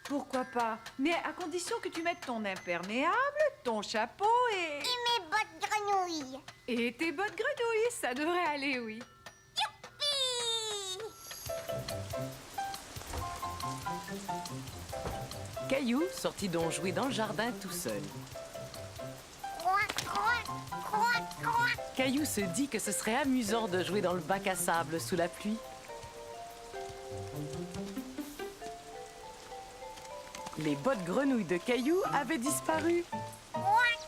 Pourquoi pas? Mais à condition que tu mettes ton imperméable, ton chapeau et... Et mes bottes grenouilles. Et tes bottes grenouilles, ça devrait aller, oui. Caillou sortit donc jouer dans le jardin tout seul. Croac, croac, croac, croac. Caillou se dit que ce serait amusant de jouer dans le bac à sable sous la pluie. Les bottes grenouilles de Caillou avaient disparu. Croac.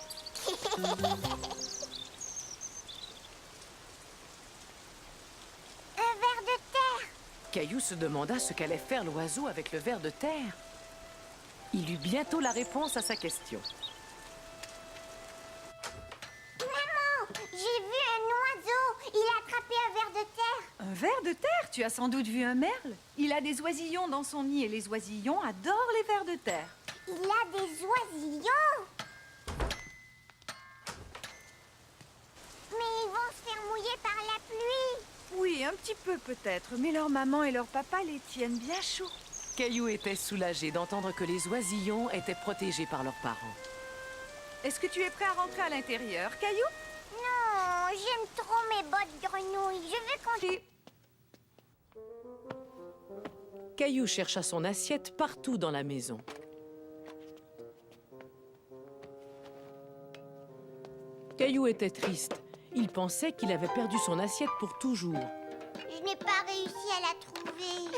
Un ver de terre. Caillou se demanda ce qu'allait faire l'oiseau avec le ver de terre. Il eut bientôt la réponse à sa question. Maman, j'ai vu un oiseau. Il a attrapé un ver de terre. Un ver de terre? Tu as sans doute vu un merle. Il a des oisillons dans son nid et les oisillons adorent les vers de terre. Il a des oisillons. Mais ils vont se faire mouiller par la pluie. Oui, un petit peu peut-être, mais leur maman et leur papa les tiennent bien chauds. Caillou était soulagé d'entendre que les oisillons étaient protégés par leurs parents. Est-ce que tu es prêt à rentrer à l'intérieur, Caillou? Non, j'aime trop mes bottes grenouilles. Je veux qu'on... Caillou chercha son assiette partout dans la maison. Caillou était triste. Il pensait qu'il avait perdu son assiette pour toujours. Je n'ai pas réussi à la trouver.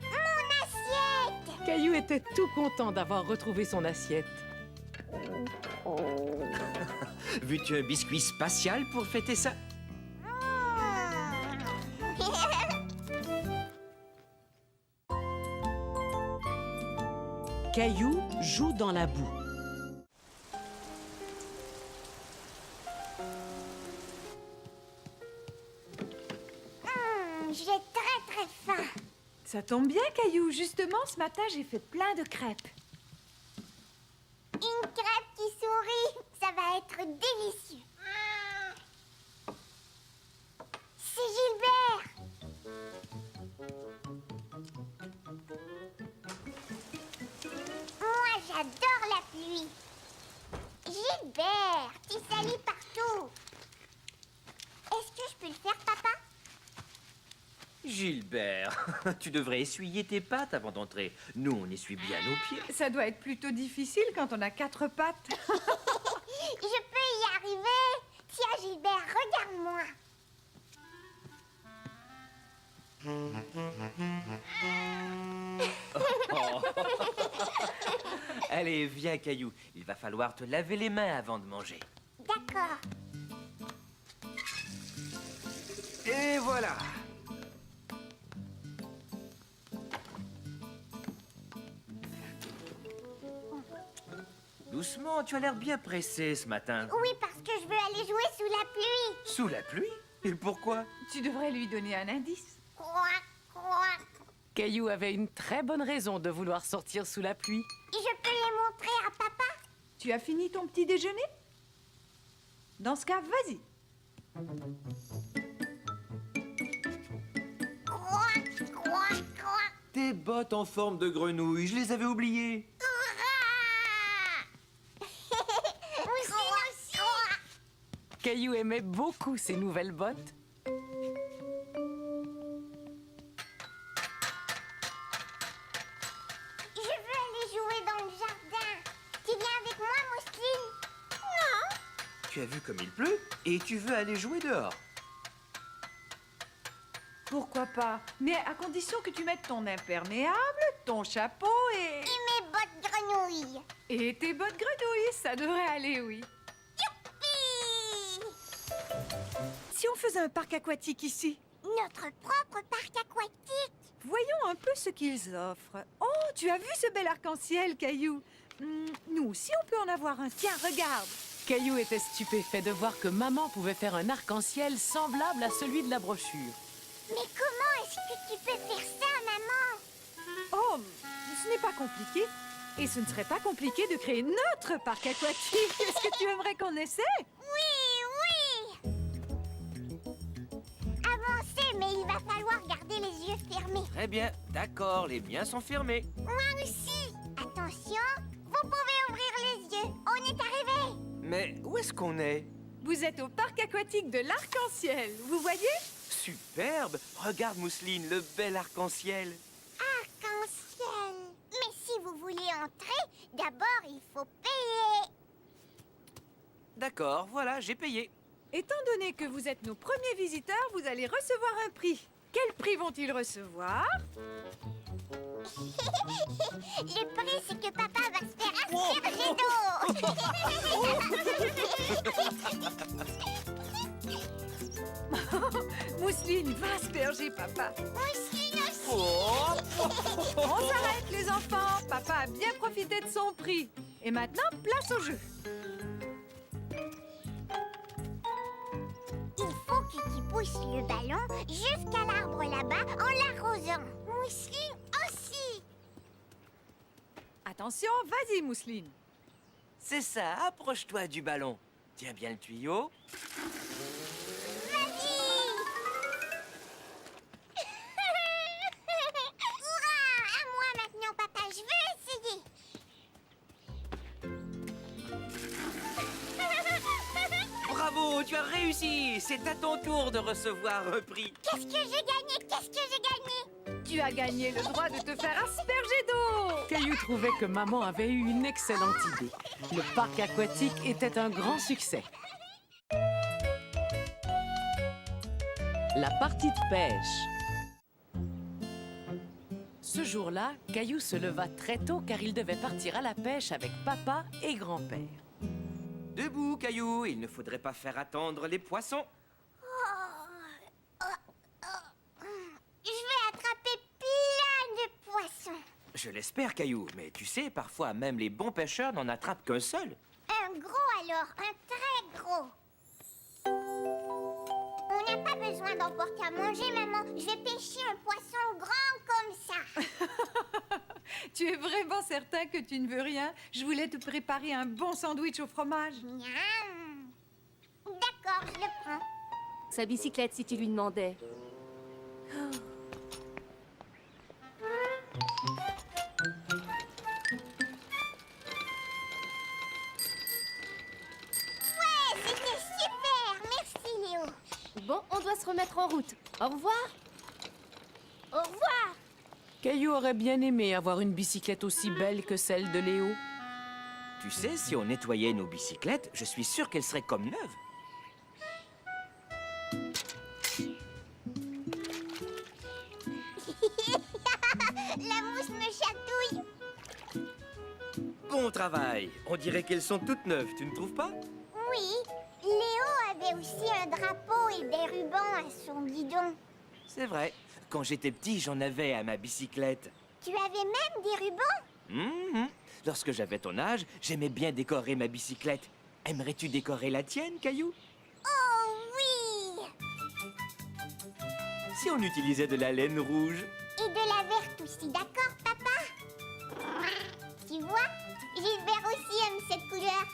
Mon assiette! Caillou était tout content d'avoir retrouvé son assiette. Veux-tu un biscuit spatial pour fêter ça? Caillou joue dans la boue. J'ai très faim. Ça tombe bien, Caillou. Justement, ce matin, j'ai fait plein de crêpes. Une crêpe qui sourit, ça va être délicieux. C'est Gilbert. Moi, j'adore la pluie. Gilbert, tu salis partout. Est-ce que je peux le faire, papa? Gilbert, tu devrais essuyer tes pattes avant d'entrer. Nous, on essuie bien nos pieds. Ça doit être plutôt difficile quand on a 4 pattes. Je peux y arriver. Tiens, Gilbert, regarde-moi. Oh. Allez, viens, Caillou. Il va falloir te laver les mains avant de manger. D'accord. Et voilà. Doucement, tu as l'air bien pressé ce matin. Oui, parce que je veux aller jouer sous la pluie. Sous la pluie? Et pourquoi? Tu devrais lui donner un indice. Croac, croac. Caillou avait une très bonne raison de vouloir sortir sous la pluie. Je peux les montrer à papa? Tu as fini ton petit déjeuner? Dans ce cas, vas-y. Croac, croac, croac. Tes bottes en forme de grenouille, je les avais oubliées. Caillou aimait beaucoup ses nouvelles bottes. Je veux aller jouer dans le jardin. Tu viens avec moi, Mousseline? Non. Tu as vu comme il pleut et tu veux aller jouer dehors. Pourquoi pas? Mais à condition que tu mettes ton imperméable, ton chapeau et... Et mes bottes grenouilles. Et tes bottes grenouilles, ça devrait aller, oui. Si on faisait un parc aquatique ici? Notre propre parc aquatique. Voyons un peu ce qu'ils offrent. Oh, tu as vu ce bel arc-en-ciel, Caillou? Nous aussi, on peut en avoir un. Tiens, regarde. Caillou était stupéfait de voir que maman pouvait faire un arc-en-ciel semblable à celui de la brochure. Mais comment est-ce que tu peux faire ça, maman? Oh, ce n'est pas compliqué. Et ce ne serait pas compliqué de créer notre parc aquatique. Est-ce que tu aimerais qu'on essaie? Oui, oui. Avancez, mais il va falloir garder les yeux fermés. Très bien, d'accord, les miens sont fermés. Moi aussi. Attention, vous pouvez ouvrir les yeux. On est arrivé. Mais où est-ce qu'on est? Vous êtes au parc aquatique de l'Arc-en-Ciel. Vous voyez? Superbe! Regarde, Mousseline, le bel arc-en-ciel. Arc-en-ciel. Mais si vous voulez entrer, d'abord il faut payer. D'accord, voilà, j'ai payé. Étant donné que vous êtes nos premiers visiteurs, vous allez recevoir un prix. Quel prix vont-ils recevoir? Le prix, c'est que papa va se faire asperger d'eau. Mousseline, va asperger papa. Mousseline aussi. On s'arrête, les enfants. Papa a bien profité de son prix. Et maintenant, place au jeu. pousse le ballon jusqu'à l'arbre là-bas en l'arrosant. Mousseline aussi. Attention, vas-y, Mousseline. C'est ça, approche-toi du ballon. Tiens bien le tuyau. Vas-y. Hurrah! À moi maintenant, papa, je veux essayer. Bravo, tu as réussi. C'est à ton tour de recevoir un prix. Qu'est-ce que j'ai gagné? Qu'est-ce que j'ai gagné? Tu as gagné le droit de te faire asperger d'eau. Caillou trouvait que maman avait eu une excellente idée. Le parc aquatique était un grand succès. La partie de pêche. Ce jour-là, Caillou se leva très tôt car il devait partir à la pêche avec papa et grand-père. Debout, Caillou. Il ne faudrait pas faire attendre les poissons. Je vais attraper plein de poissons. Je l'espère, Caillou. Mais tu sais, parfois, même les bons pêcheurs n'en attrapent qu'un seul. Un gros alors, un très gros. On n'a pas besoin d'emporter à manger, maman. Je vais pêcher un poisson grand comme ça. Tu es vraiment certain que tu ne veux rien? Je voulais te préparer un bon sandwich au fromage. Miam. D'accord, je le prends. Sa bicyclette, si tu lui demandais. Ouais, c'était super. Merci, Léo. Bon, on doit se remettre en route. Au revoir. Au revoir. Caillou aurait bien aimé avoir une bicyclette aussi belle que celle de Léo. Tu sais, si on nettoyait nos bicyclettes, je suis sûr qu'elles seraient comme neuves. La mousse me chatouille. Bon travail. On dirait qu'elles sont toutes neuves, tu ne trouves pas? Oui, Léo avait aussi un drapeau et des rubans à son guidon. C'est vrai. Quand j'étais petit, j'en avais à ma bicyclette. Tu avais même des rubans? Mhm. Lorsque j'avais ton âge, j'aimais bien décorer ma bicyclette. Aimerais-tu décorer la tienne, Caillou? Oh oui! Si on utilisait de la laine rouge? Et de la verte aussi, d'accord, papa? Tu vois, Gilbert aussi aime cette couleur.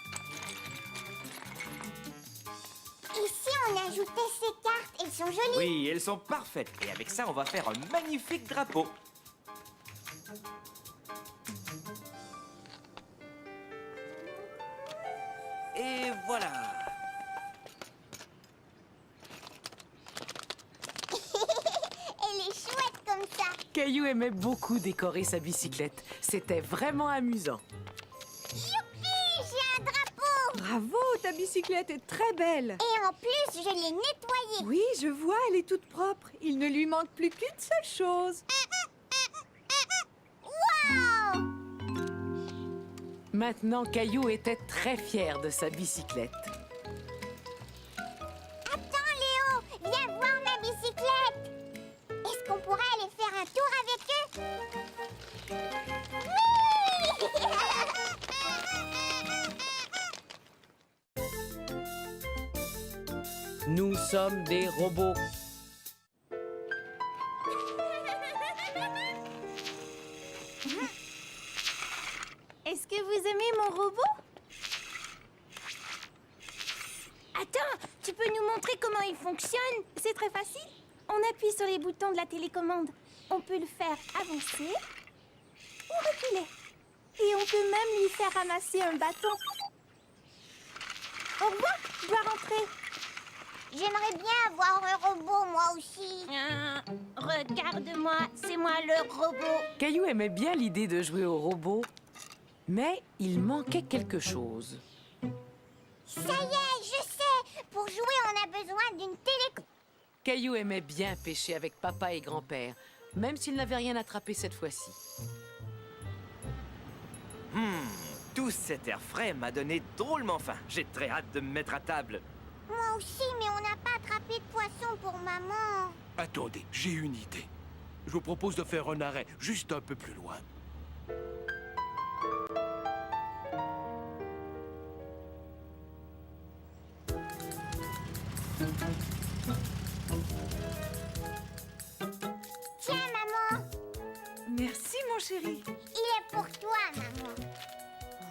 Et si on ajoutait ces cartes, elles sont jolies. Oui, elles sont parfaites. Et avec ça, on va faire un magnifique drapeau. Et voilà. Elle est chouette comme ça. Caillou aimait beaucoup décorer sa bicyclette. C'était vraiment amusant. Youpi, j'ai un drapeau. Bravo, ta bicyclette est très belle. Et en plus, je l'ai nettoyée. Oui, je vois, elle est toute propre. Il ne lui manque plus qu'une seule chose. Wow! Maintenant, Caillou était très fier de sa bicyclette. Attends, Léo, viens voir ma bicyclette. Est-ce qu'on pourrait aller faire un tour avec eux? Oui! Nous sommes des robots. Est-ce que vous aimez mon robot? Attends, tu peux nous montrer comment il fonctionne? C'est très facile. On appuie sur les boutons de la télécommande. On peut le faire avancer ou reculer. Et on peut même lui faire ramasser un bâton. Au revoir, je dois rentrer. J'aimerais bien avoir un robot, moi aussi. Regarde-moi, c'est moi le robot. Caillou aimait bien l'idée de jouer au robot, mais il manquait quelque chose. Ça y est, je sais. Pour jouer, on a besoin d'une télécommande. Caillou aimait bien pêcher avec papa et grand-père, même s'il n'avait rien attrapé cette fois-ci. Tout cet air frais m'a donné drôlement faim. J'ai très hâte de me mettre à table. Moi aussi, mais on n'a pas attrapé de poisson pour maman. Attendez, j'ai une idée. Je vous propose de faire un arrêt juste un peu plus loin. Merci, mon chéri. Il est pour toi, maman.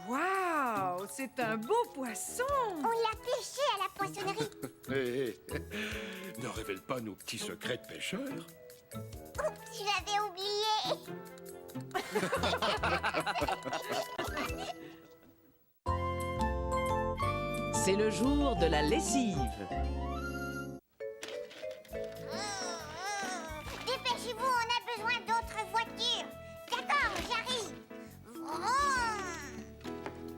Waouh, c'est un beau poisson. On l'a pêché à la poissonnerie. Hé, ne révèle pas nos petits secrets de pêcheurs. Oups, je l'avais oublié. C'est le jour de la lessive. Dépêchez-vous, on a besoin d'autres voitures. D'accord, j'arrive. Vroom.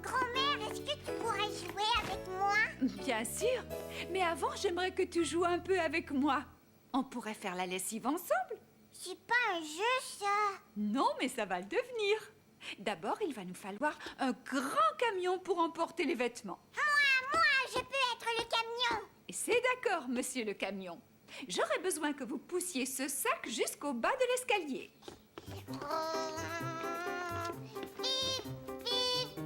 Grand-mère, est-ce que tu pourrais jouer avec moi? Bien sûr. Mais avant, j'aimerais que tu joues un peu avec moi. On pourrait faire la lessive ensemble. C'est pas un jeu, ça. Non, mais ça va le devenir. D'abord, il va nous falloir un grand camion pour emporter les vêtements. Moi, je peux être le camion. Et c'est d'accord, monsieur le camion. J'aurais besoin que vous poussiez ce sac jusqu'au bas de l'escalier. Bip, bip, bip.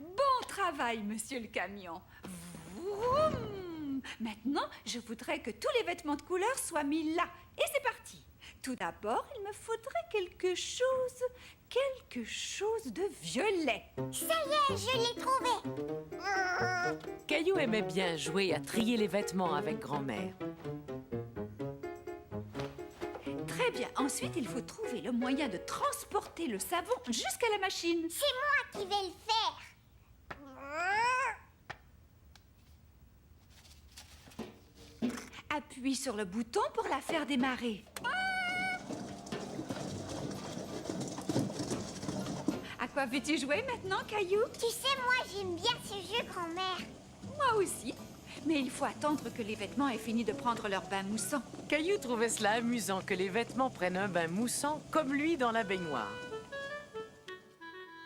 Bon travail, monsieur le camion. Vroom. Maintenant, je voudrais que tous les vêtements de couleur soient mis là. Et c'est parti. Tout d'abord, il me faudrait quelque chose de violet. Ça y est, je l'ai trouvé. Caillou aimait bien jouer à trier les vêtements avec grand-mère. Très bien. Ensuite, il faut trouver le moyen de transporter le savon jusqu'à la machine. C'est moi qui vais le faire. Appuie sur le bouton pour la faire démarrer. À quoi veux-tu jouer maintenant, Caillou? Tu sais, moi, j'aime bien ce jeu, grand-mère. Moi aussi. Mais il faut attendre que les vêtements aient fini de prendre leur bain moussant. Caillou trouvait cela amusant que les vêtements prennent un bain moussant comme lui dans la baignoire.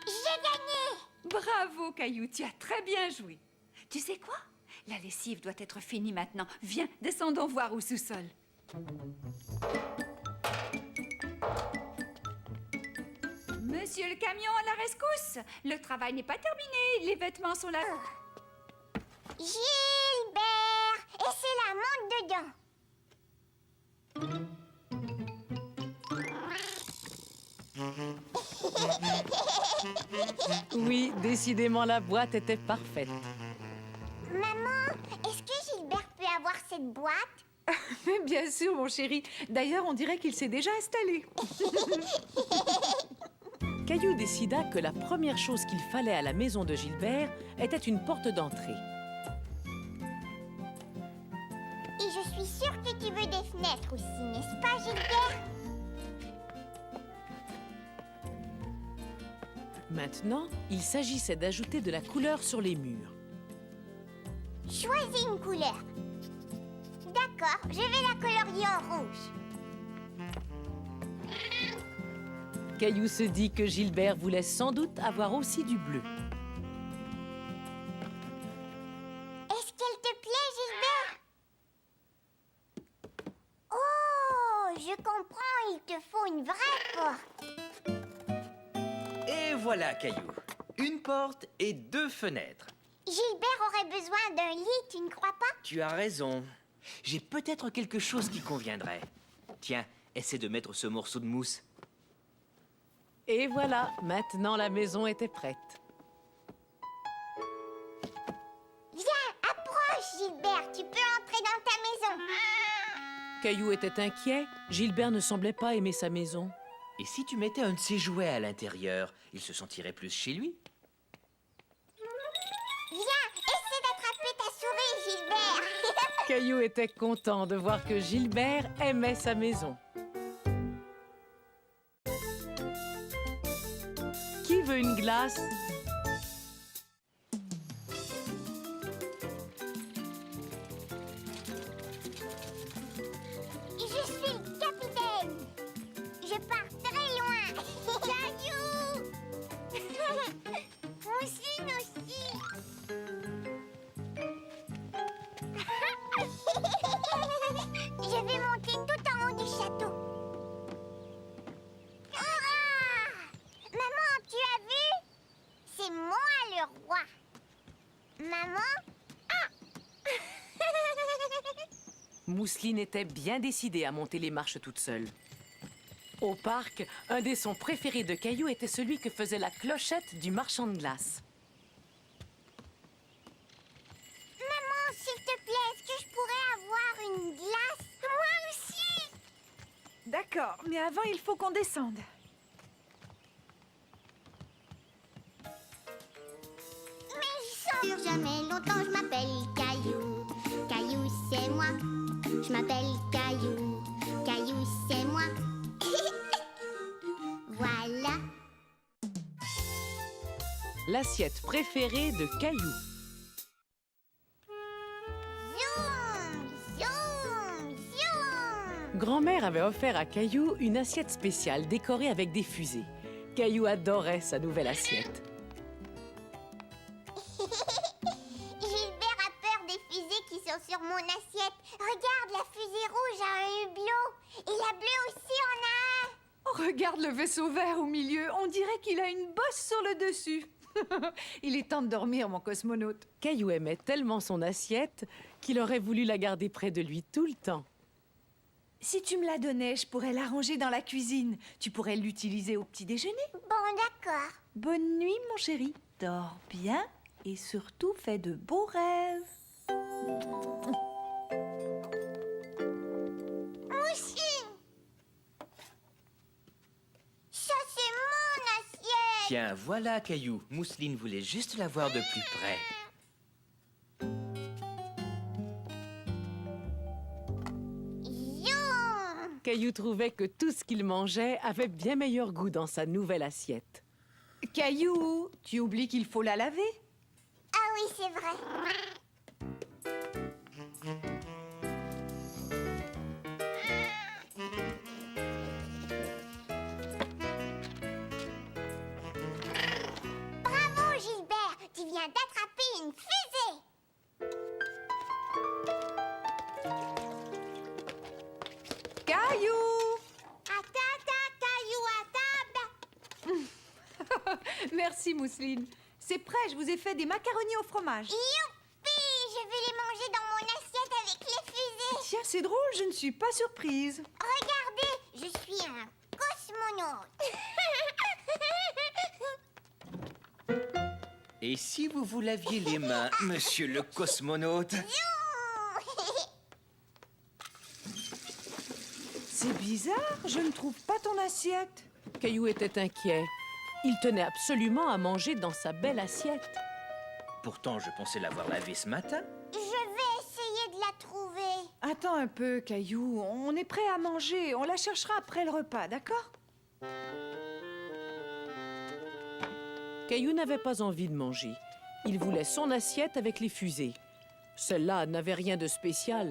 J'ai gagné. Bravo, Caillou, tu as très bien joué. Tu sais quoi? La lessive doit être finie maintenant. Viens, descendons voir au sous-sol. Monsieur le camion, à la rescousse! Le travail n'est pas terminé. Les vêtements sont là. Gilbert! Et c'est la monte dedans. Oui, décidément, la boîte était parfaite. Maman, est-ce que Gilbert peut avoir cette boîte? Mais bien sûr, mon chéri. D'ailleurs, on dirait qu'il s'est déjà installé. Caillou décida que la première chose qu'il fallait à la maison de Gilbert était une porte d'entrée. Et je suis sûre que tu veux des fenêtres aussi, n'est-ce pas, Gilbert? Maintenant, il s'agissait d'ajouter de la couleur sur les murs. Choisis une couleur. D'accord, je vais la colorier en rouge. Caillou se dit que Gilbert voulait sans doute avoir aussi du bleu. Est-ce qu'elle te plaît, Gilbert? Oh, je comprends, il te faut une vraie porte. Et voilà, Caillou. Une porte et 2 fenêtres. Gilbert aurait besoin d'un lit, tu ne crois pas? Tu as raison. J'ai peut-être quelque chose qui conviendrait. Tiens, essaie de mettre ce morceau de mousse. Et voilà, maintenant la maison était prête. Viens, approche, Gilbert, tu peux entrer dans ta maison. Caillou était inquiet. Gilbert ne semblait pas aimer sa maison. Et si tu mettais un de ses jouets à l'intérieur, il se sentirait plus chez lui. Viens, essaie d'attraper ta souris, Gilbert. Caillou était content de voir que Gilbert aimait sa maison. Qui veut une glace? Je suis le capitaine. Je pars très loin. Caillou. Mousseline aussi. Je vais monter tout en haut du château. Hurrah! Maman, tu as vu? Mousseline était bien décidée à monter les marches toute seule. Au parc, un des sons préférés de Caillou était celui que faisait la clochette du marchand de glace. Maman, s'il te plaît, est-ce que je pourrais avoir une glace? Moi aussi! D'accord, mais avant, il faut qu'on descende. Mais je sens jamais longtemps, je m'appelle Caillou. Caillou, c'est moi. Je m'appelle Caillou. Caillou, c'est moi. Voilà. L'assiette préférée de Caillou. Zoom, zoom, zoom. Grand-mère avait offert à Caillou une assiette spéciale décorée avec des fusées. Caillou adorait sa nouvelle assiette. Gilbert a peur des fusées qui sont sur mon assiette. Regarde, la fusée rouge a un hublot. Et la bleue aussi en a un. Oh, regarde le vaisseau vert au milieu. On dirait qu'il a une bosse sur le dessus. Il est temps de dormir, mon cosmonaute. Caillou aimait tellement son assiette qu'il aurait voulu la garder près de lui tout le temps. Si tu me la donnais, je pourrais la ranger dans la cuisine. Tu pourrais l'utiliser au petit déjeuner. Bon, d'accord. Bonne nuit, mon chéri. Dors bien et surtout fais de beaux rêves. Mousseline! Ça, c'est mon assiette! Tiens, voilà, Caillou. Mousseline voulait juste la voir de plus près. Zoom! Caillou trouvait que tout ce qu'il mangeait avait bien meilleur goût dans sa nouvelle assiette. Caillou, tu oublies qu'il faut la laver? Ah oui, c'est vrai. Bravo, Gilbert! Tu viens d'attraper une fusée! Caillou! À table! Merci, Mousseline. C'est prêt, je vous ai fait des macaronis au fromage. Youpi! Je vais les manger dans mon assiette avec les fusées! Tiens, c'est drôle, je ne suis pas surprise. Regardez, je suis un cosmonaute! Et si vous vous laviez les mains, monsieur le cosmonaute? C'est bizarre, je ne trouve pas ton assiette. Caillou était inquiet. Il tenait absolument à manger dans sa belle assiette. Pourtant, je pensais l'avoir lavée ce matin. Je vais essayer de la trouver. Attends un peu, Caillou. On est prêt à manger. On la cherchera après le repas, d'accord? Caillou n'avait pas envie de manger. Il voulait son assiette avec les fusées. Celle-là n'avait rien de spécial.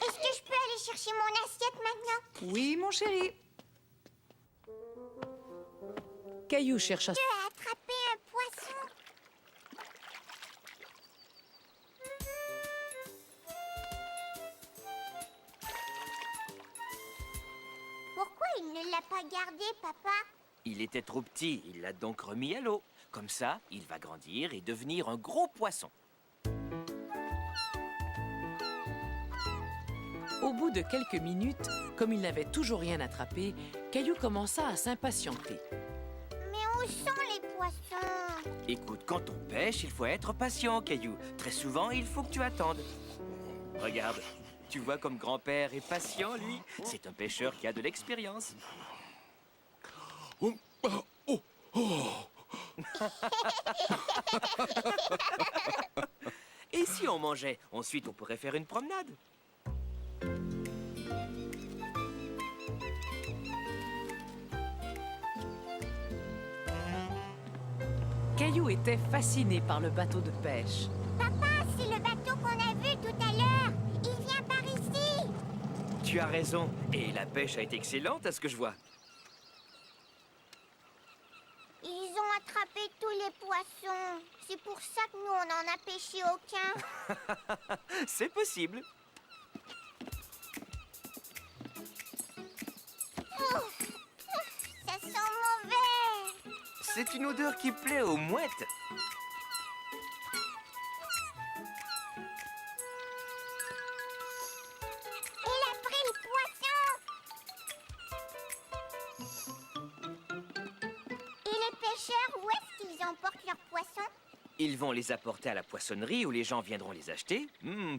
Est-ce que je peux aller chercher mon assiette maintenant? Oui, mon chéri. Caillou chercha... Je vais attraper un poisson. Pourquoi il ne l'a pas gardé, papa? Il était trop petit, il l'a donc remis à l'eau. Comme ça, il va grandir et devenir un gros poisson. Au bout de quelques minutes, comme il n'avait toujours rien attrapé, Caillou commença à s'impatienter. Mais où sont les poissons? Écoute, quand on pêche, il faut être patient, Caillou. Très souvent, il faut que tu attendes. Regarde, tu vois comme grand-père est patient, lui. C'est un pêcheur qui a de l'expérience. Et si on mangeait? Ensuite, on pourrait faire une promenade. Caillou était fasciné par le bateau de pêche. Papa, c'est le bateau qu'on a vu tout à l'heure. Il vient par ici. Tu as raison. Et la pêche a été excellente, à ce que je vois. Ils ont attrapé tous les poissons. C'est pour ça que nous, on n'en a pêché aucun. C'est possible. Ça sent mauvais. C'est une odeur qui plaît aux mouettes. Ils vont les apporter à la poissonnerie où les gens viendront les acheter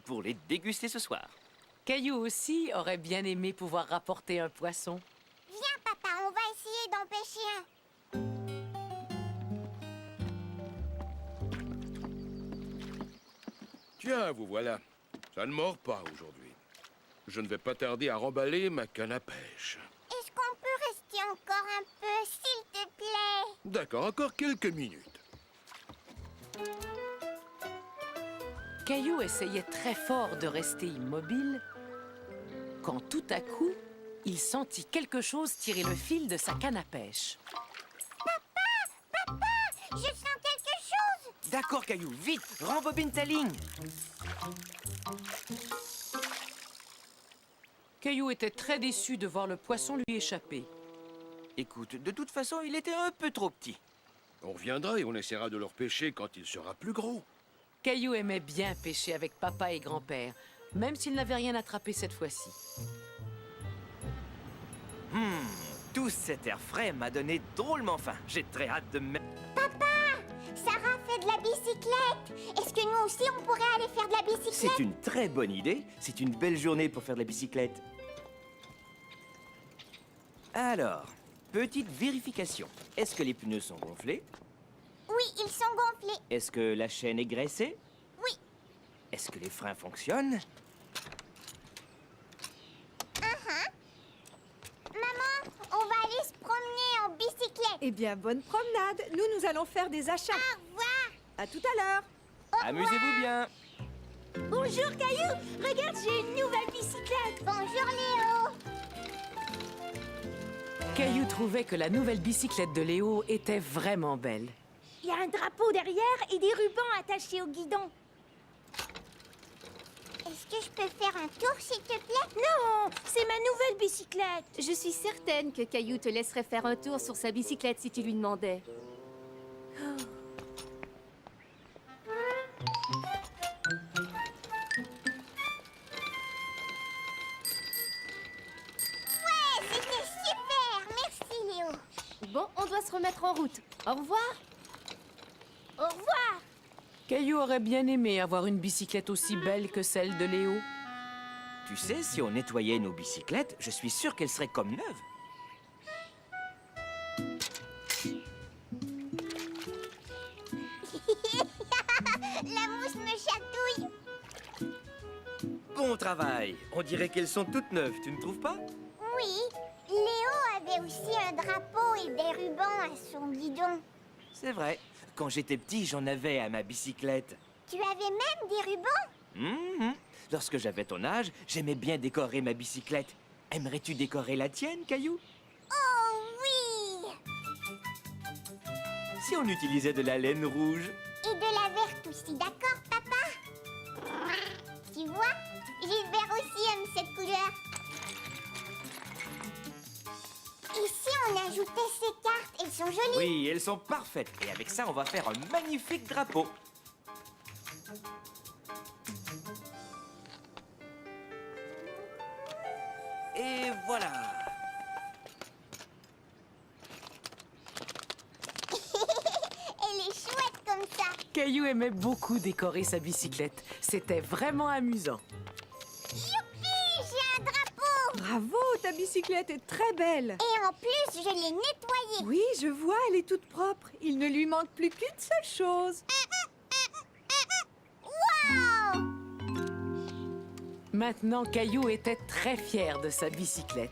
pour les déguster ce soir. Caillou aussi aurait bien aimé pouvoir rapporter un poisson. Viens, papa, on va essayer d'en pêcher un. Tiens, vous voilà. Ça ne mord pas aujourd'hui. Je ne vais pas tarder à remballer ma canne à pêche. Est-ce qu'on peut rester encore un peu, s'il te plaît? D'accord, encore quelques minutes. Caillou essayait très fort de rester immobile quand tout à coup, il sentit quelque chose tirer le fil de sa canne à pêche. Papa, je sens quelque chose. D'accord, Caillou, vite, rembobine ta ligne. Caillou était très déçu de voir le poisson lui échapper. Écoute, de toute façon, il était un peu trop petit. On reviendra et on essaiera de le repêcher quand il sera plus gros. Caillou aimait bien pêcher avec papa et grand-père, même s'il n'avait rien attrapé cette fois-ci. Tout cet air frais m'a donné drôlement faim. J'ai très hâte de me... Papa, Sarah fait de la bicyclette. Est-ce que nous aussi, on pourrait aller faire de la bicyclette? C'est une très bonne idée. C'est une belle journée pour faire de la bicyclette. Alors, petite vérification. Est-ce que les pneus sont gonflés? Oui, ils sont gonflés. Est-ce que la chaîne est graissée? Oui. Est-ce que les freins fonctionnent? Maman, on va aller se promener en bicyclette. Eh bien, bonne promenade. Nous allons faire des achats. Au revoir. À tout à l'heure. Amusez-vous bien. Bonjour, Caillou. Regarde, j'ai une nouvelle bicyclette. Bonjour, Léo. Caillou trouvait que la nouvelle bicyclette de Léo était vraiment belle. Il y a un drapeau derrière et des rubans attachés au guidon. Est-ce que je peux faire un tour, s'il te plaît? Non, c'est ma nouvelle bicyclette. Je suis certaine que Caillou te laisserait faire un tour sur sa bicyclette si tu lui demandais. Ouais, c'était super. Merci, Léo. Bon, on doit se remettre en route. Au revoir. Au revoir. Caillou aurait bien aimé avoir une bicyclette aussi belle que celle de Léo. Tu sais, si on nettoyait nos bicyclettes, je suis sûr qu'elles seraient comme neuves. La mousse me chatouille. Bon travail. On dirait qu'elles sont toutes neuves, tu ne trouves pas? Oui, Léo avait aussi un drapeau et des rubans à son guidon. C'est vrai. Quand j'étais petit, j'en avais à ma bicyclette. Tu avais même des rubans? Lorsque j'avais ton âge, j'aimais bien décorer ma bicyclette. Aimerais-tu décorer la tienne, Caillou? Oh oui! Si on utilisait de la laine rouge? Et de la verte aussi, d'accord, papa? Tu vois, Gilbert aussi aime cette couleur. Et si on ajoutait ces cartes? Elles sont jolies. Oui, elles sont parfaites. Et avec ça, on va faire un magnifique drapeau. Et voilà. Elle est chouette comme ça. Caillou aimait beaucoup décorer sa bicyclette. C'était vraiment amusant. Youpi, j'ai un drapeau. Bravo, ta bicyclette est très belle. Et en plus, je l'ai nettoyée. Oui, je vois, elle est toute propre. Il ne lui manque plus qu'une seule chose. Wow! Maintenant, Caillou était très fier de sa bicyclette.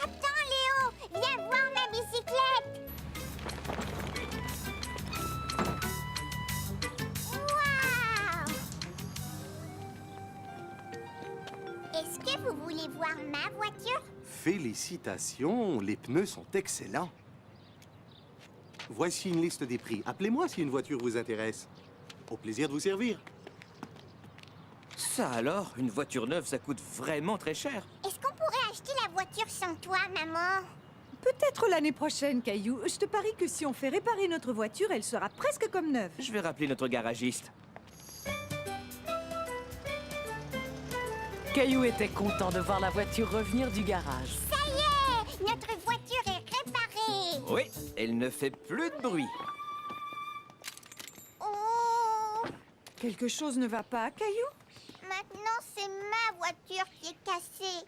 Attends, Léo, viens voir ma bicyclette. Wow! Est-ce que vous voulez voir ma voiture? Félicitations, les pneus sont excellents. Voici une liste des prix. Appelez-moi si une voiture vous intéresse. Au plaisir de vous servir. Ça alors, une voiture neuve, ça coûte vraiment très cher. Est-ce qu'on pourrait acheter la voiture sans toi, maman? Peut-être l'année prochaine, Caillou. Je te parie que si on fait réparer notre voiture, elle sera presque comme neuve. Je vais rappeler notre garagiste. Caillou était content de voir la voiture revenir du garage. Ça y est, notre voiture est réparée. Oui, elle ne fait plus de bruit. Quelque chose ne va pas, Caillou? Maintenant, c'est ma voiture qui est cassée.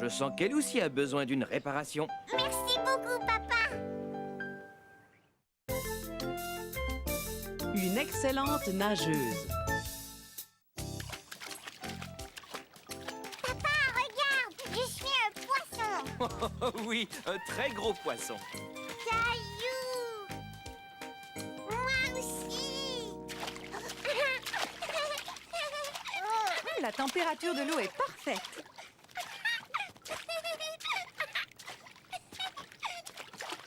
Je sens qu'elle aussi a besoin d'une réparation. Merci beaucoup, papa. Une excellente nageuse. Papa, regarde, je suis un poisson. Oui, un très gros poisson. Caillou. Moi aussi. La température de l'eau est parfaite.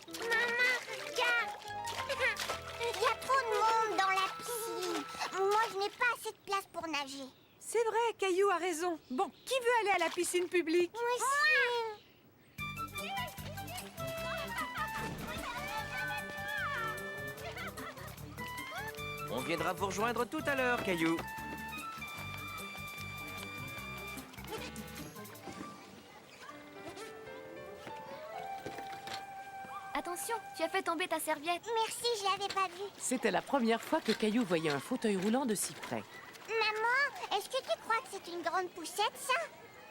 Maman, regarde. Il y a trop de monde dans la piscine. Moi, je n'ai pas assez de place pour nager. C'est vrai, Caillou a raison. Bon, qui veut aller à la piscine publique? Moi aussi. On viendra vous rejoindre tout à l'heure, Caillou. Attention, tu as fait tomber ta serviette. Merci, je l'avais pas vu. C'était la première fois que Caillou voyait un fauteuil roulant de si près. Maman, est-ce que tu crois que c'est une grande poussette, ça?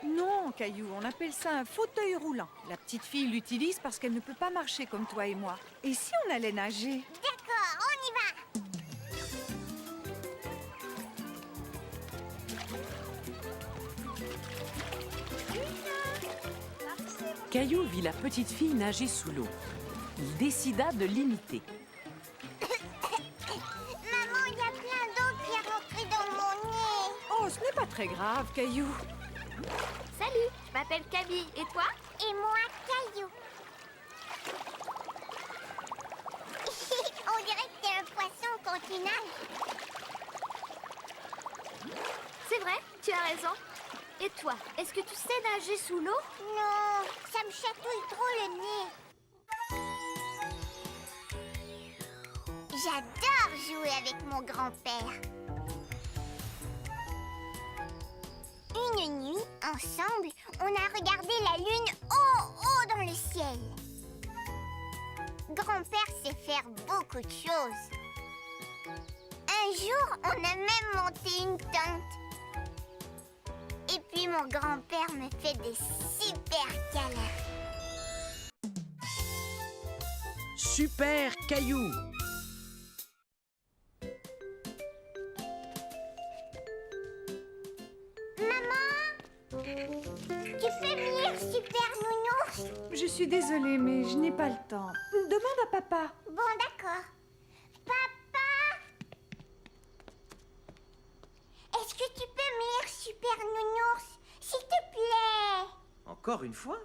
Non, Caillou, on appelle ça un fauteuil roulant. La petite fille l'utilise parce qu'elle ne peut pas marcher comme toi et moi. Et si on allait nager? D'accord, on y va. Caillou vit la petite fille nager sous l'eau. Il décida de l'imiter. Maman, il y a plein d'eau qui est rentrée dans mon nez. Oh, ce n'est pas très grave, Caillou. Salut, je m'appelle Camille. Et toi? Et moi, Caillou. On dirait que t'es un poisson quand tu nages. C'est vrai, tu as raison. Et toi, est-ce que tu sais nager sous l'eau? Non, ça me chatouille trop le nez. J'adore jouer avec mon grand-père. Une nuit, ensemble, on a regardé la lune haut dans le ciel. Grand-père sait faire beaucoup de choses. Un jour, on a même monté une tente. Et puis mon grand-père me fait des super câlins. Super Caillou. Maman, tu peux me lire Super Nounours? Je suis désolée, mais je n'ai pas le temps. Demande à papa. Bon, d'accord. Papa, est-ce que tu peux me lire Super Nounours, s'il te plaît? Encore une fois?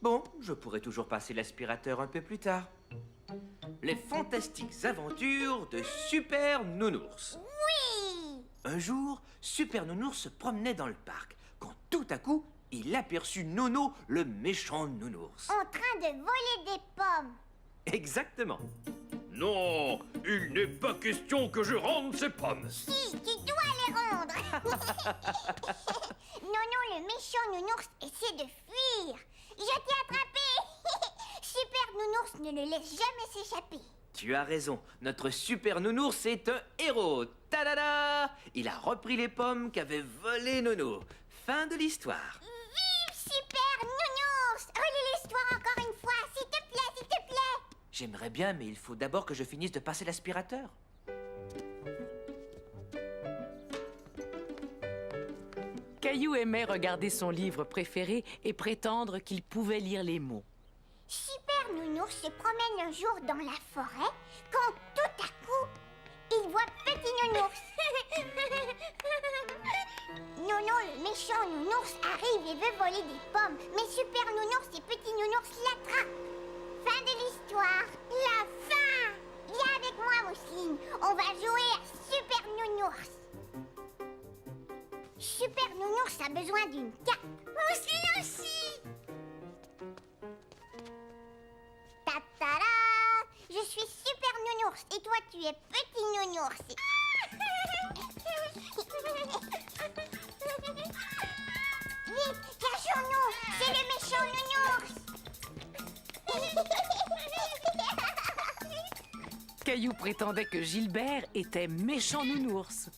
Bon, je pourrais toujours passer l'aspirateur un peu plus tard. Les fantastiques aventures de Super Nounours. Oui! Un jour, Super Nounours se promenait dans le parc, quand tout à coup, il aperçut Nono, le méchant nounours. En train de voler des pommes. Exactement. Non, il n'est pas question que je rende ces pommes. Si, tu dois les rendre. Nono, le méchant nounours, essaie de fuir. Je t'ai attrapé. Super Nounours ne le laisse jamais s'échapper. Tu as raison, notre Super Nounours est un héros. Ta-da-da! Il a repris les pommes qu'avait volées Nono. Fin de l'histoire. Vive Super Nounours! Relis l'histoire encore une fois, s'il te plaît, s'il te plaît. J'aimerais bien, mais il faut d'abord que je finisse de passer l'aspirateur. Caillou aimait regarder son livre préféré et prétendre qu'il pouvait lire les mots. Super Nounours se promène un jour dans la forêt quand tout à coup, il voit Petit Nounours. Nono, le méchant nounours, arrive et veut voler des pommes. Mais Super Nounours et Petit Nounours l'attrapent. Fin de l'histoire. La fin. Viens avec moi, Mousseline. On va jouer à Super Nounours. Super Nounours a besoin d'une cape. Mousseline aussi. Ta-ta-da! Je suis Super Nounours et toi tu es Petit Nounours. Vite, cachons-nous! C'est le méchant nounours! Caillou prétendait que Gilbert était méchant nounours.